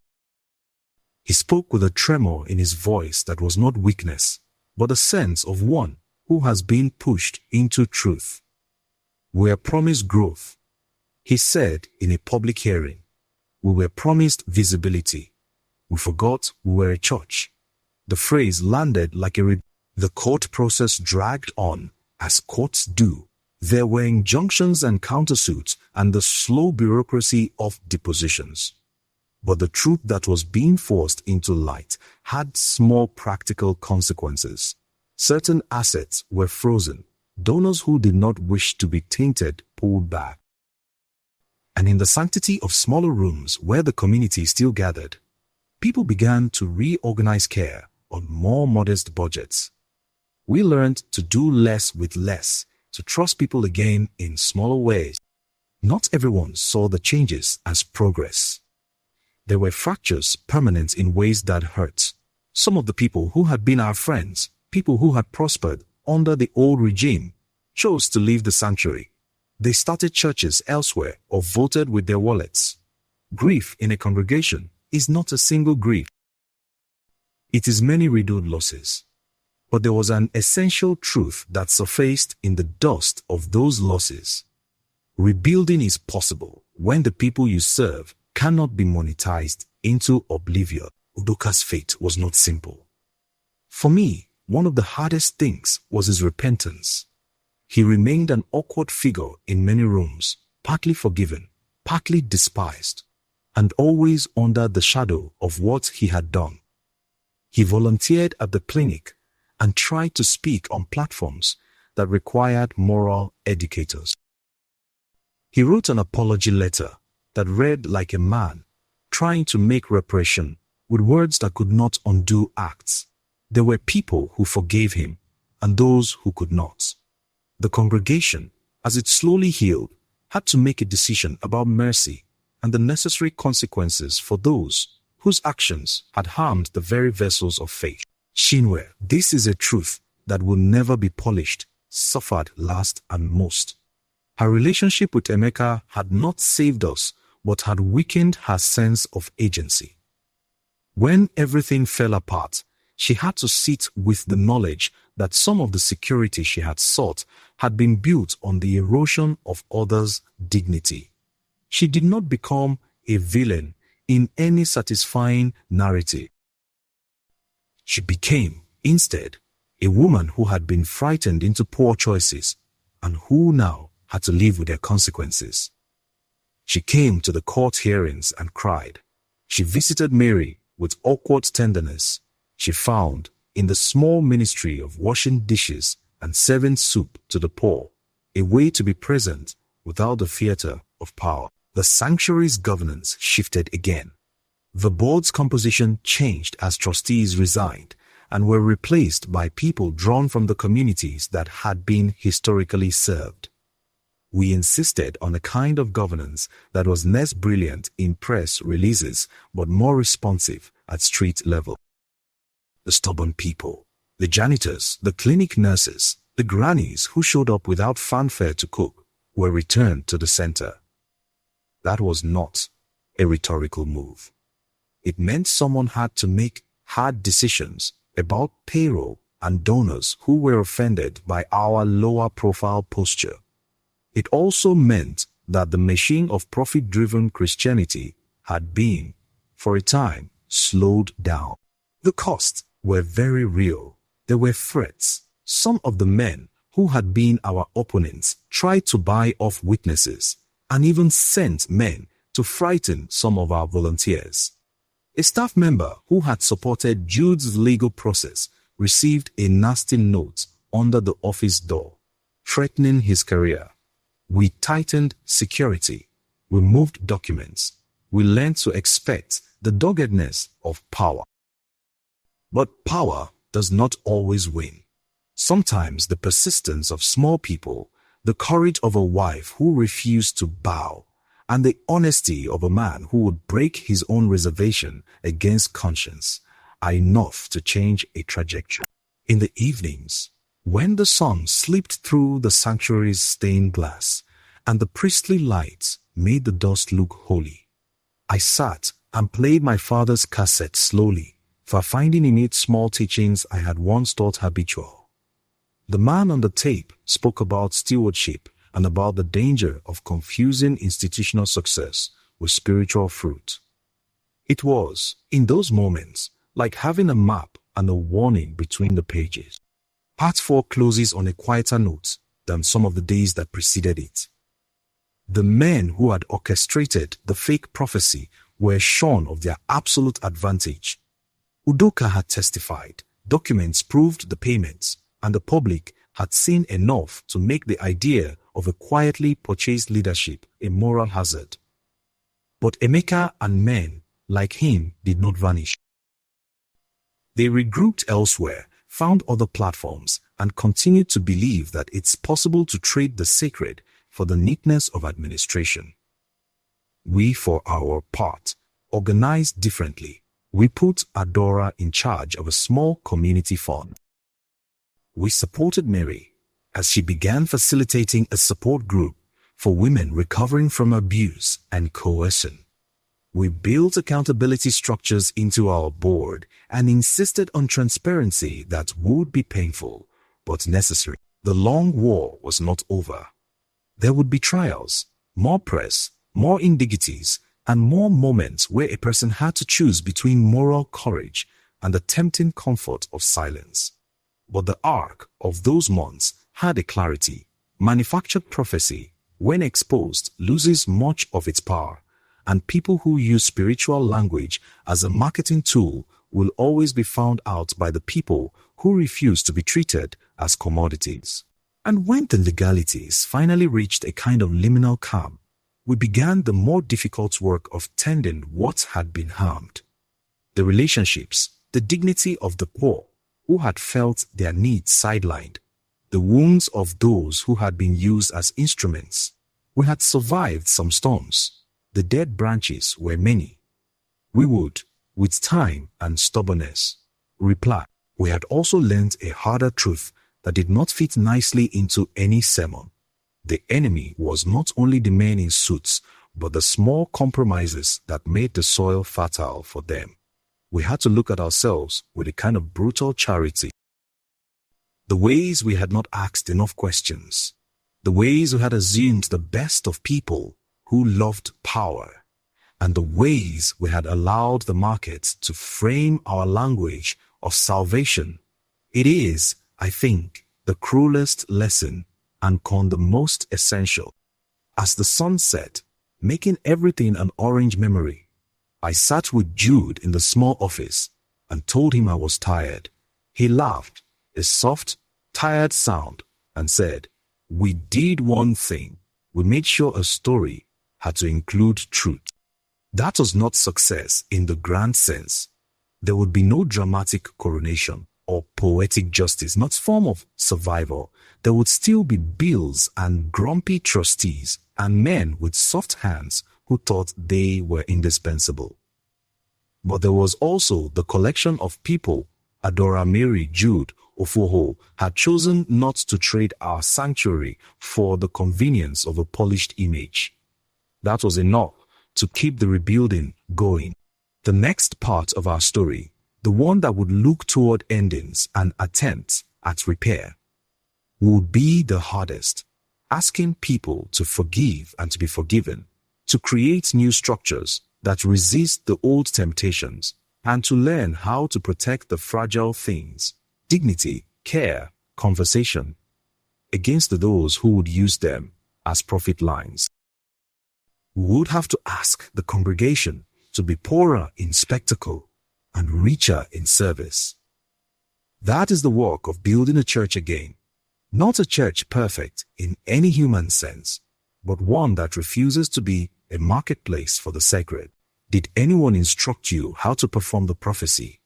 He spoke with a tremor in his voice that was not weakness, but a sense of one who has been pushed into truth. "We are promised growth," he said in a public hearing. "We were promised visibility. We forgot we were a church." The phrase landed like a The court process dragged on, as courts do. There were injunctions and countersuits and the slow bureaucracy of depositions. But the truth that was being forced into light had small practical consequences. Certain assets were frozen. Donors who did not wish to be tainted pulled back. And in the sanctity of smaller rooms where the community still gathered, people began to reorganize care on more modest budgets. We learned to do less with less, to trust people again in smaller ways. Not everyone saw the changes as progress. There were fractures permanent in ways that hurt. Some of the people who had been our friends, people who had prospered under the old regime, chose to leave the sanctuary. They started churches elsewhere or voted with their wallets. Grief in a congregation is not a single grief. It is many riddled losses. But there was an essential truth that surfaced in the dust of those losses. Rebuilding is possible when the people you serve cannot be monetized into oblivion. Udoka's fate was not simple. For me, one of the hardest things was his repentance. He remained an awkward figure in many rooms, partly forgiven, partly despised, and always under the shadow of what he had done. He volunteered at the clinic and tried to speak on platforms that required moral educators. He wrote an apology letter that read like a man trying to make reparation with words that could not undo acts. There were people who forgave him and those who could not. The congregation, as it slowly healed, had to make a decision about mercy and the necessary consequences for those whose actions had harmed the very vessels of faith. Chinwe, this is a truth that will never be polished, suffered last and most. Her relationship with Emeka had not saved us, but had weakened her sense of agency. When everything fell apart, she had to sit with the knowledge that some of the security she had sought had been built on the erosion of others' dignity. She did not become a villain in any satisfying narrative. She became, instead, a woman who had been frightened into poor choices and who now had to live with their consequences. She came to the court hearings and cried. She visited Mary with awkward tenderness. She found, in the small ministry of washing dishes and serving soup to the poor, a way to be present without the theater of power. The sanctuary's governance shifted again. The board's composition changed as trustees resigned and were replaced by people drawn from the communities that had been historically served. We insisted on a kind of governance that was less brilliant in press releases but more responsive at street level. The stubborn people, the janitors, the clinic nurses, the grannies who showed up without fanfare to cook, were returned to the center. That was not a rhetorical move. It meant someone had to make hard decisions about payroll and donors who were offended by our lower profile posture. It also meant that the machine of profit-driven Christianity had been, for a time, slowed down. The costs were very real. There were threats. Some of the men who had been our opponents tried to buy off witnesses and even sent men to frighten some of our volunteers. A staff member who had supported Jude's legal process received a nasty note under the office door, threatening his career. We tightened security. We moved documents. We learned to expect the doggedness of power. But power does not always win. Sometimes the persistence of small people, the courage of a wife who refused to bow, and the honesty of a man who would break his own reservation against conscience are enough to change a trajectory. In the evenings, when the sun slipped through the sanctuary's stained glass and the priestly lights made the dust look holy, I sat and played my father's cassette slowly, for finding in it small teachings I had once thought habitual. The man on the tape spoke about stewardship and about the danger of confusing institutional success with spiritual fruit. It was, in those moments, like having a map and a warning between the pages. Part 4 closes on a quieter note than some of the days that preceded it. The men who had orchestrated the fake prophecy were shorn of their absolute advantage. Udoka had testified, documents proved the payments, and the public had seen enough to make the idea of a quietly purchased leadership a moral hazard. But Emeka and men like him did not vanish. They regrouped elsewhere, found other platforms, and continued to believe that it's possible to trade the sacred for the neatness of administration. We, for our part, organized differently. We put Adora in charge of a small community fund. We supported Mary as she began facilitating a support group for women recovering from abuse and coercion. We built accountability structures into our board and insisted on transparency that would be painful but necessary. The long war was not over. There would be trials, more press, more indignities, and more moments where a person had to choose between moral courage and the tempting comfort of silence. But the arc of those months had a clarity. Manufactured prophecy, when exposed, loses much of its power, and people who use spiritual language as a marketing tool will always be found out by the people who refuse to be treated as commodities. And when the legalities finally reached a kind of liminal calm, we began the more difficult work of tending what had been harmed. The relationships, the dignity of the poor who had felt their needs sidelined, the wounds of those who had been used as instruments. We had survived some storms. The dead branches were many. We would, with time and stubbornness, reply. We had also learned a harder truth that did not fit nicely into any sermon. The enemy was not only the men in suits, but the small compromises that made the soil fertile for them. We had to look at ourselves with a kind of brutal charity. The ways we had not asked enough questions, the ways we had assumed the best of people who loved power, and the ways we had allowed the market to frame our language of salvation. It is, I think, the cruelest lesson and the most essential. As the sun set, making everything an orange memory, I sat with Jude in the small office and told him I was tired. He laughed, a soft, tired sound, and said, "We did one thing. We made sure a story had to include truth." That was not success in the grand sense. There would be no dramatic coronation or poetic justice, not form of survival. There would still be bills and grumpy trustees and men with soft hands who thought they were indispensable. But there was also the collection of people Adora, Mary, Jude, Ofoho had chosen not to trade our sanctuary for the convenience of a polished image. That was enough to keep the rebuilding going. The next part of our story, the one that would look toward endings and attempts at repair, would be the hardest, asking people to forgive and to be forgiven, to create new structures that resist the old temptations, and to learn how to protect the fragile things, dignity, care, conversation, against those who would use them as profit lines. We would have to ask the congregation to be poorer in spectacle and richer in service. That is the work of building a church again. Not a church perfect in any human sense, but one that refuses to be a marketplace for the sacred. Did anyone instruct you how to perform the prophecy?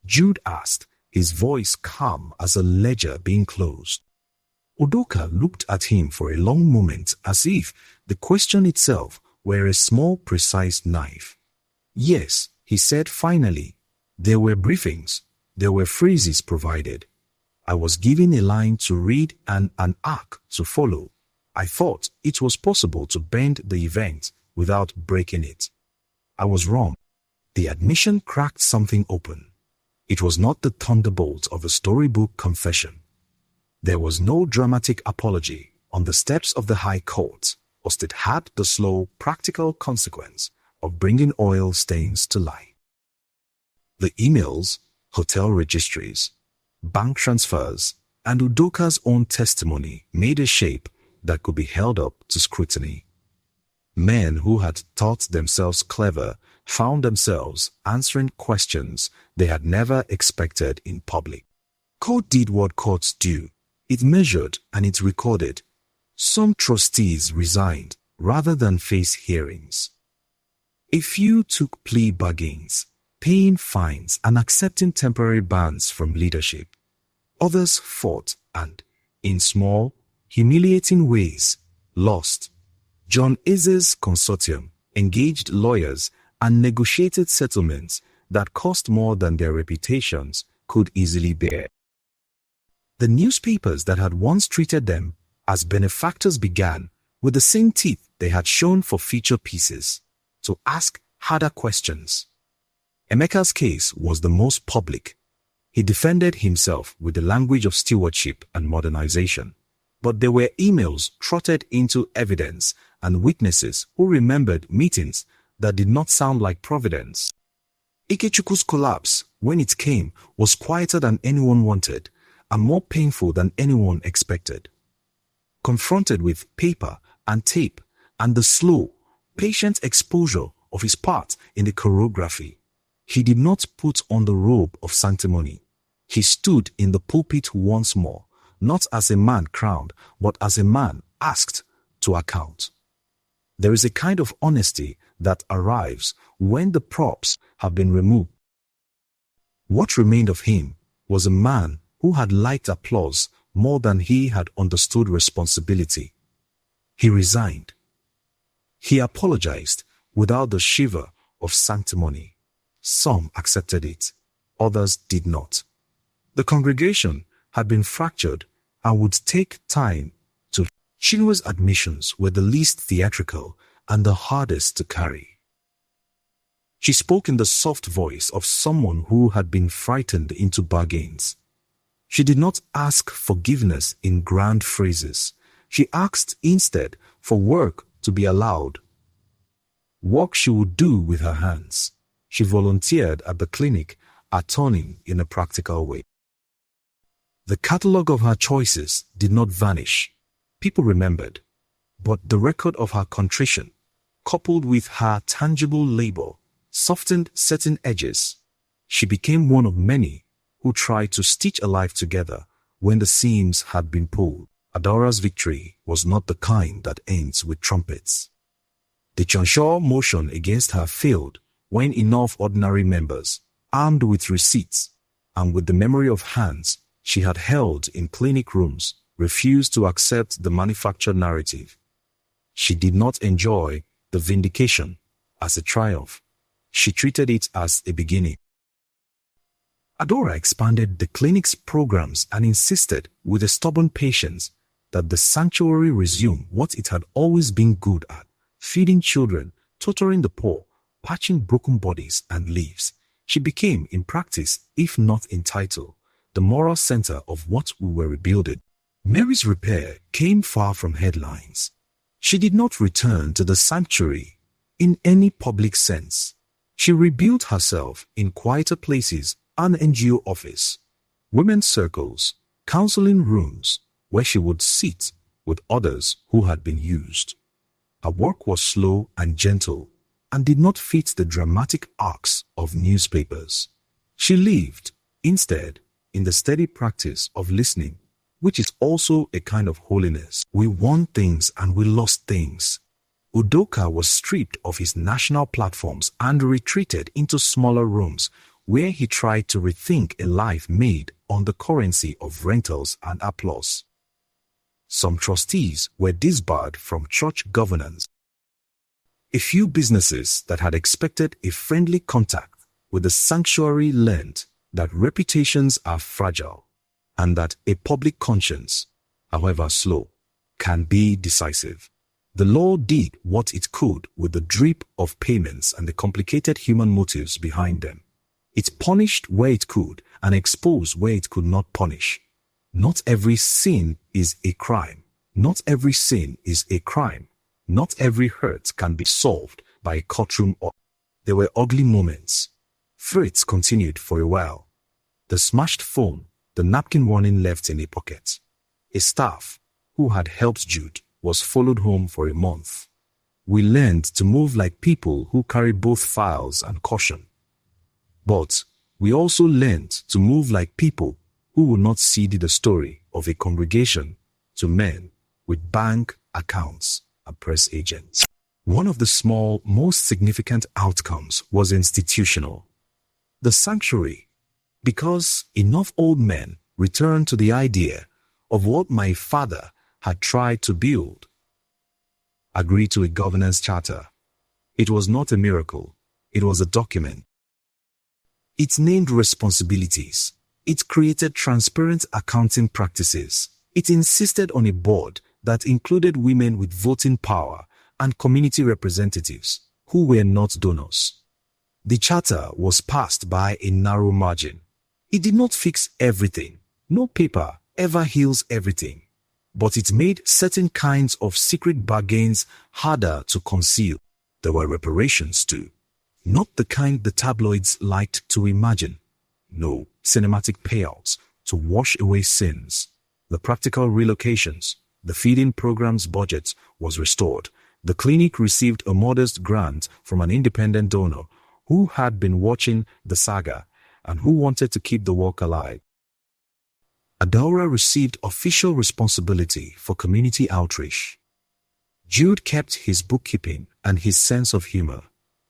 Jude asked, his voice calm as a ledger being closed. Udoka looked at him for a long moment as if the question itself were a small, precise knife. Yes, he said finally. There were briefings. There were phrases provided. I was given a line to read and an arc to follow. I thought it was possible to bend the event without breaking it. I was wrong. The admission cracked something open. It was not the thunderbolt of a storybook confession. There was no dramatic apology on the steps of the High Court, whilst it had the slow, practical consequence of bringing oil stains to light. The emails, hotel registries, bank transfers, and Udoka's own testimony made a shape that could be held up to scrutiny. Men who had thought themselves clever found themselves answering questions they had never expected in public. Court did what courts do. It measured and it recorded. Some trustees resigned rather than face hearings. A few took plea bargains, paying fines and accepting temporary bans from leadership. Others fought and, in small, humiliating ways, lost. John Ezra's consortium engaged lawyers and negotiated settlements that cost more than their reputations could easily bear. The newspapers that had once treated them as benefactors began, with the same teeth they had shown for feature pieces, to ask harder questions. Emeka's case was the most public. He defended himself with the language of stewardship and modernization. But there were emails trotted into evidence and witnesses who remembered meetings that did not sound like providence. Ikechukwu's collapse, when it came, was quieter than anyone wanted and more painful than anyone expected. Confronted with paper and tape and the slow, patient exposure of his part in the choreography, he did not put on the robe of sanctimony. He stood in the pulpit once more, not as a man crowned, but as a man asked to account. There is a kind of honesty that arrives when the props have been removed. What remained of him was a man who had liked applause more than he had understood responsibility. He resigned. He apologized without the shiver of sanctimony. Some accepted it, others did not. The congregation had been fractured and would take time to. Chinwe's admissions were the least theatrical and the hardest to carry. She spoke in the soft voice of someone who had been frightened into bargains. She did not ask forgiveness in grand phrases. She asked instead for work to be allowed. Work she would do with her hands. She volunteered at the clinic, attorneying in a practical way. The catalogue of her choices did not vanish. People remembered. But the record of her contrition, coupled with her tangible labor, softened certain edges. She became one of many who tried to stitch a life together when the seams had been pulled. Adaura's victory was not the kind that ends with trumpets. The Chanshaw motion against her failed when enough ordinary members, armed with receipts and with the memory of hands she had held in clinic rooms, refused to accept the manufactured narrative. She did not enjoy the vindication as a triumph. She treated it as a beginning. Adaura expanded the clinic's programs and insisted with a stubborn patience that the sanctuary resume what it had always been good at: feeding children, tutoring the poor, patching broken bodies and lives. She became, in practice, if not in title, the moral center of what we were rebuilding. Mary's repair came far from headlines. She did not return to the sanctuary in any public sense. She rebuilt herself in quieter places, an NGO office, women's circles, counseling rooms, where she would sit with others who had been used. Her work was slow and gentle and did not fit the dramatic arcs of newspapers. She lived, instead, in the steady practice of listening, which is also a kind of holiness. We won things and we lost things. Udoka was stripped of his national platforms and retreated into smaller rooms where he tried to rethink a life made on the currency of rentals and applause. Some trustees were disbarred from church governance. A few businesses that had expected a friendly contact with the sanctuary learned that reputations are fragile and that a public conscience, however slow, can be decisive. The law did what it could with the drip of payments and the complicated human motives behind them. It punished where it could and exposed where it could not punish. Not every sin is a crime. Not every sin is a crime. Not every hurt can be solved by a courtroom or. There were ugly moments. Fritz continued for a while. The smashed phone, the napkin warning left in a pocket. A staff who had helped Jude was followed home for a month. We learned to move like people who carry both files and caution. But we also learned to move like people who will not cede the story of a congregation to men with bank accounts and press agents. One of the small, most significant outcomes was institutional. The sanctuary, because enough old men returned to the idea of what my father had tried to build. Agreed to a governance charter. It was not a miracle. It was a document. It named responsibilities. It created transparent accounting practices. It insisted on a board that included women with voting power and community representatives who were not donors. The charter was passed by a narrow margin. It did not fix everything. No paper ever heals everything. But it made certain kinds of secret bargains harder to conceal. There were reparations too. Not the kind the tabloids liked to imagine. No cinematic payouts to wash away sins. The practical relocations. The feeding program's budget was restored. The clinic received a modest grant from an independent donor who had been watching the saga and who wanted to keep the work alive. Adora received official responsibility for community outreach. Jude kept his bookkeeping and his sense of humor.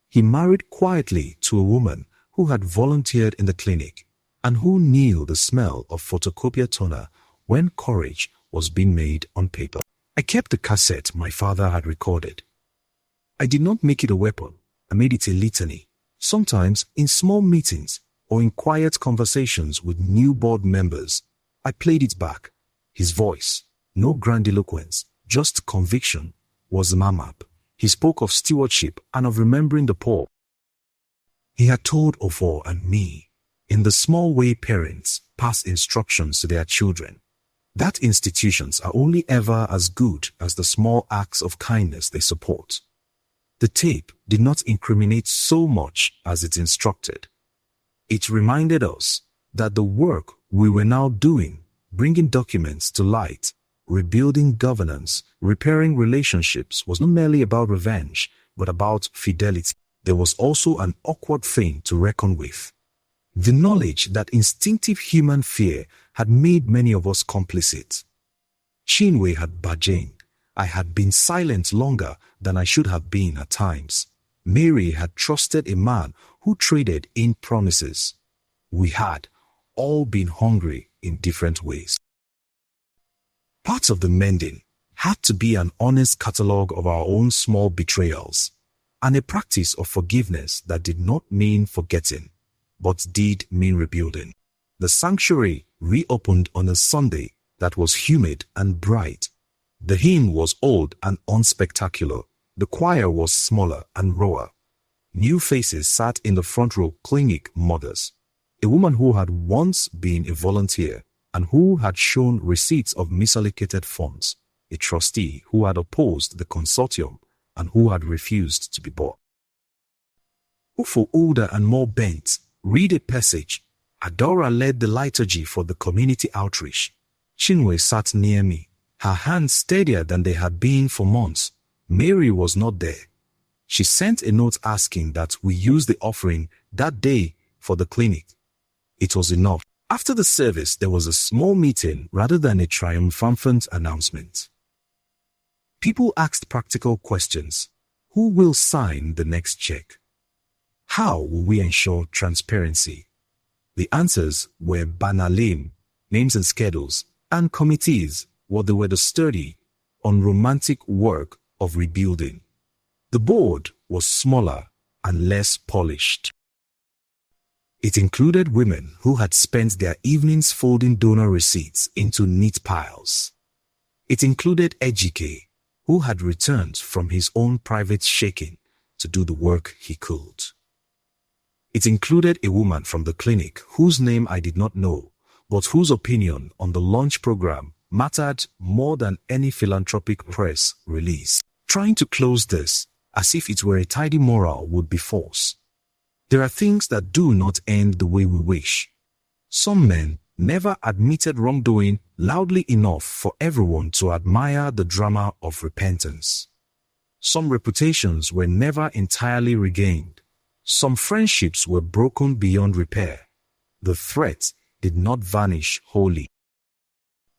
He married quietly to a woman who had volunteered in the clinic and who knew the smell of photocopier toner when courage was being made on paper. I kept the cassette my father had recorded. I did not make it a weapon. I made it a litany, sometimes in small meetings or in quiet conversations with new board members. I played it back. His voice, no grandiloquence, just conviction, was the map. He spoke of stewardship and of remembering the poor. He had told Ofo and me, in the small way parents pass instructions to their children, that institutions are only ever as good as the small acts of kindness they support. The tape did not incriminate so much as it instructed. It reminded us that the work we were now doing, bringing documents to light, rebuilding governance, repairing relationships, was not merely about revenge, but about fidelity. There was also an awkward thing to reckon with. The knowledge that instinctive human fear had made many of us complicit. Chinwe had bargained. I had been silent longer than I should have been at times. Mary had trusted a man who traded in promises. We had all been hungry in different ways. Part of the mending had to be an honest catalogue of our own small betrayals, and a practice of forgiveness that did not mean forgetting, but did mean rebuilding. The sanctuary reopened on a Sunday that was humid and bright. The hymn was old and unspectacular. The choir was smaller and rawer. New faces sat in the front row, clinic mothers. A woman who had once been a volunteer and who had shown receipts of misallocated funds. A trustee who had opposed the consortium and who had refused to be bought. For older and more bent, read a passage. Adora led the liturgy for the community outreach. Chinwe sat near me, her hands steadier than they had been for months. Mary was not there. She sent a note asking that we use the offering that day for the clinic. It was enough. After the service, there was a small meeting rather than a triumphant announcement. People asked practical questions. Who will sign the next check? How will we ensure transparency? The answers were banalim, names and schedules, and committees, what they were the sturdy, unromantic work of rebuilding. The board was smaller and less polished. It included women who had spent their evenings folding donor receipts into neat piles. It included Ejike, who had returned from his own private shaking to do the work he could. It included a woman from the clinic whose name I did not know, but whose opinion on the lunch program mattered more than any philanthropic press release. Trying to close this as if it were a tidy moral would be false. There are things that do not end the way we wish. Some men never admitted wrongdoing loudly enough for everyone to admire the drama of repentance. Some reputations were never entirely regained. Some friendships were broken beyond repair. The threat did not vanish wholly.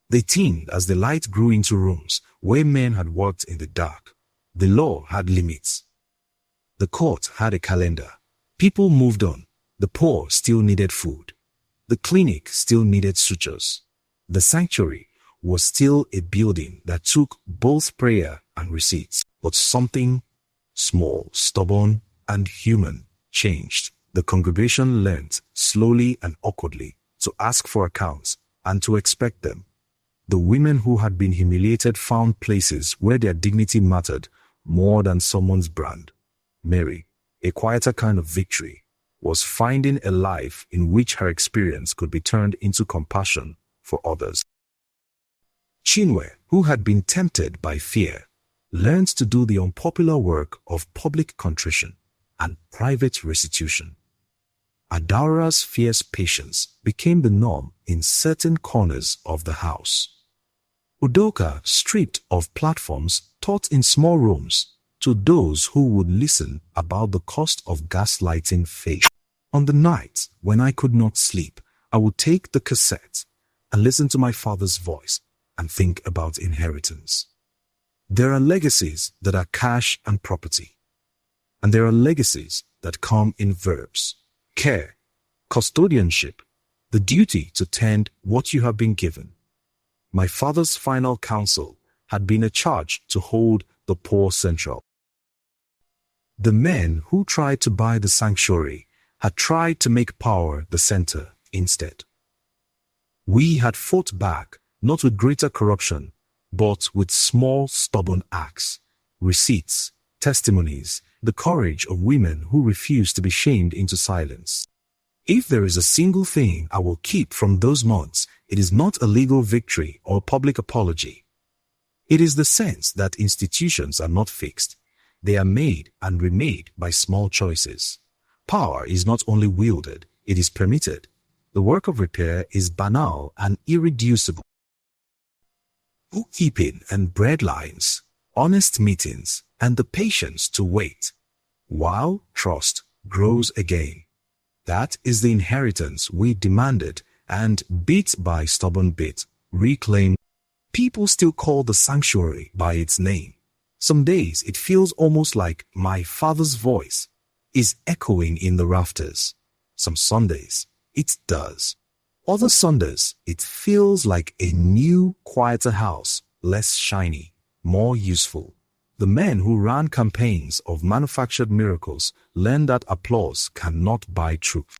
They thinned as the light grew into rooms where men had worked in the dark. The law had limits. The court had a calendar. People moved on. The poor still needed food. The clinic still needed sutures. The sanctuary was still a building that took both prayer and receipts. But something small, stubborn, and human changed. The congregation learned, slowly and awkwardly, to ask for accounts and to expect them. The women who had been humiliated found places where their dignity mattered more than someone's brand. Mary, a quieter kind of victory, was finding a life in which her experience could be turned into compassion for others. Chinwe, who had been tempted by fear, learned to do the unpopular work of public contrition and private restitution. Adaura's fierce patience became the norm in certain corners of the house. Udoka, stripped of platforms, taught in small rooms to those who would listen about the cost of gaslighting faith. On the nights when I could not sleep, I would take the cassette and listen to my father's voice and think about inheritance. There are legacies that are cash and property, and there are legacies that come in verbs: care, custodianship, the duty to tend what you have been given. My father's final counsel had been a charge to hold the poor central. The men who tried to buy the sanctuary had tried to make power the center instead. We had fought back, not with greater corruption, but with small, stubborn acts, receipts, testimonies, the courage of women who refused to be shamed into silence. If there is a single thing I will keep from those months, it is not a legal victory or public apology. It is the sense that institutions are not fixed. They are made and remade by small choices. Power is not only wielded, it is permitted. The work of repair is banal and irreducible. Bookkeeping and bread lines, honest meetings, and the patience to wait, while trust grows again. That is the inheritance we demanded and, bit by stubborn bit, reclaimed. People still call the sanctuary by its name. Some days it feels almost like my father's voice is echoing in the rafters. Some Sundays it does. Other Sundays it feels like a new, quieter house, less shiny, more useful. The men who ran campaigns of manufactured miracles learned that applause cannot buy truth.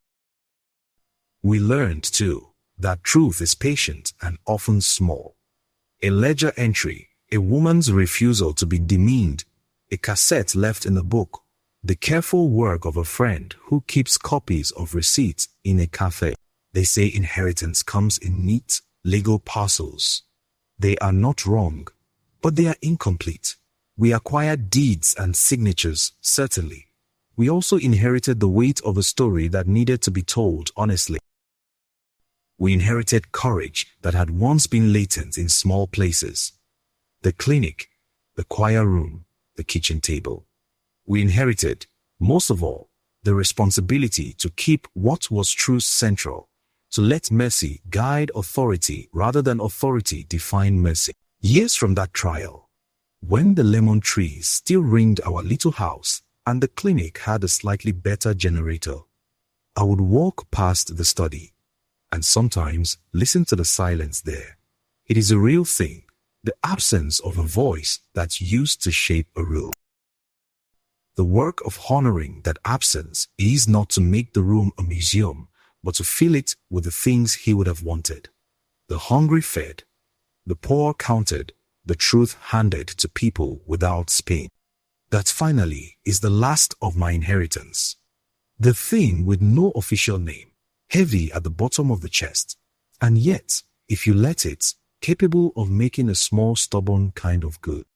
We learned, too, that truth is patient and often small. A ledger entry, a woman's refusal to be demeaned, a cassette left in a book, the careful work of a friend who keeps copies of receipts in a cafe. They say inheritance comes in neat, legal parcels. They are not wrong, but they are incomplete. We acquired deeds and signatures, certainly. We also inherited the weight of a story that needed to be told honestly. We inherited courage that had once been latent in small places. The clinic, the choir room, the kitchen table. We inherited, most of all, the responsibility to keep what was true central, to let mercy guide authority rather than authority define mercy. Years from that trial, when the lemon trees still ringed our little house and the clinic had a slightly better generator, I would walk past the study and sometimes listen to the silence there. It is a real thing, the absence of a voice that used to shape a rule. The work of honoring that absence is not to make the room a museum, but to fill it with the things he would have wanted. The hungry fed, the poor counted, the truth handed to people without spin. That finally is the last of my inheritance. The thing with no official name, heavy at the bottom of the chest, and yet, if you let it, capable of making a small stubborn kind of good.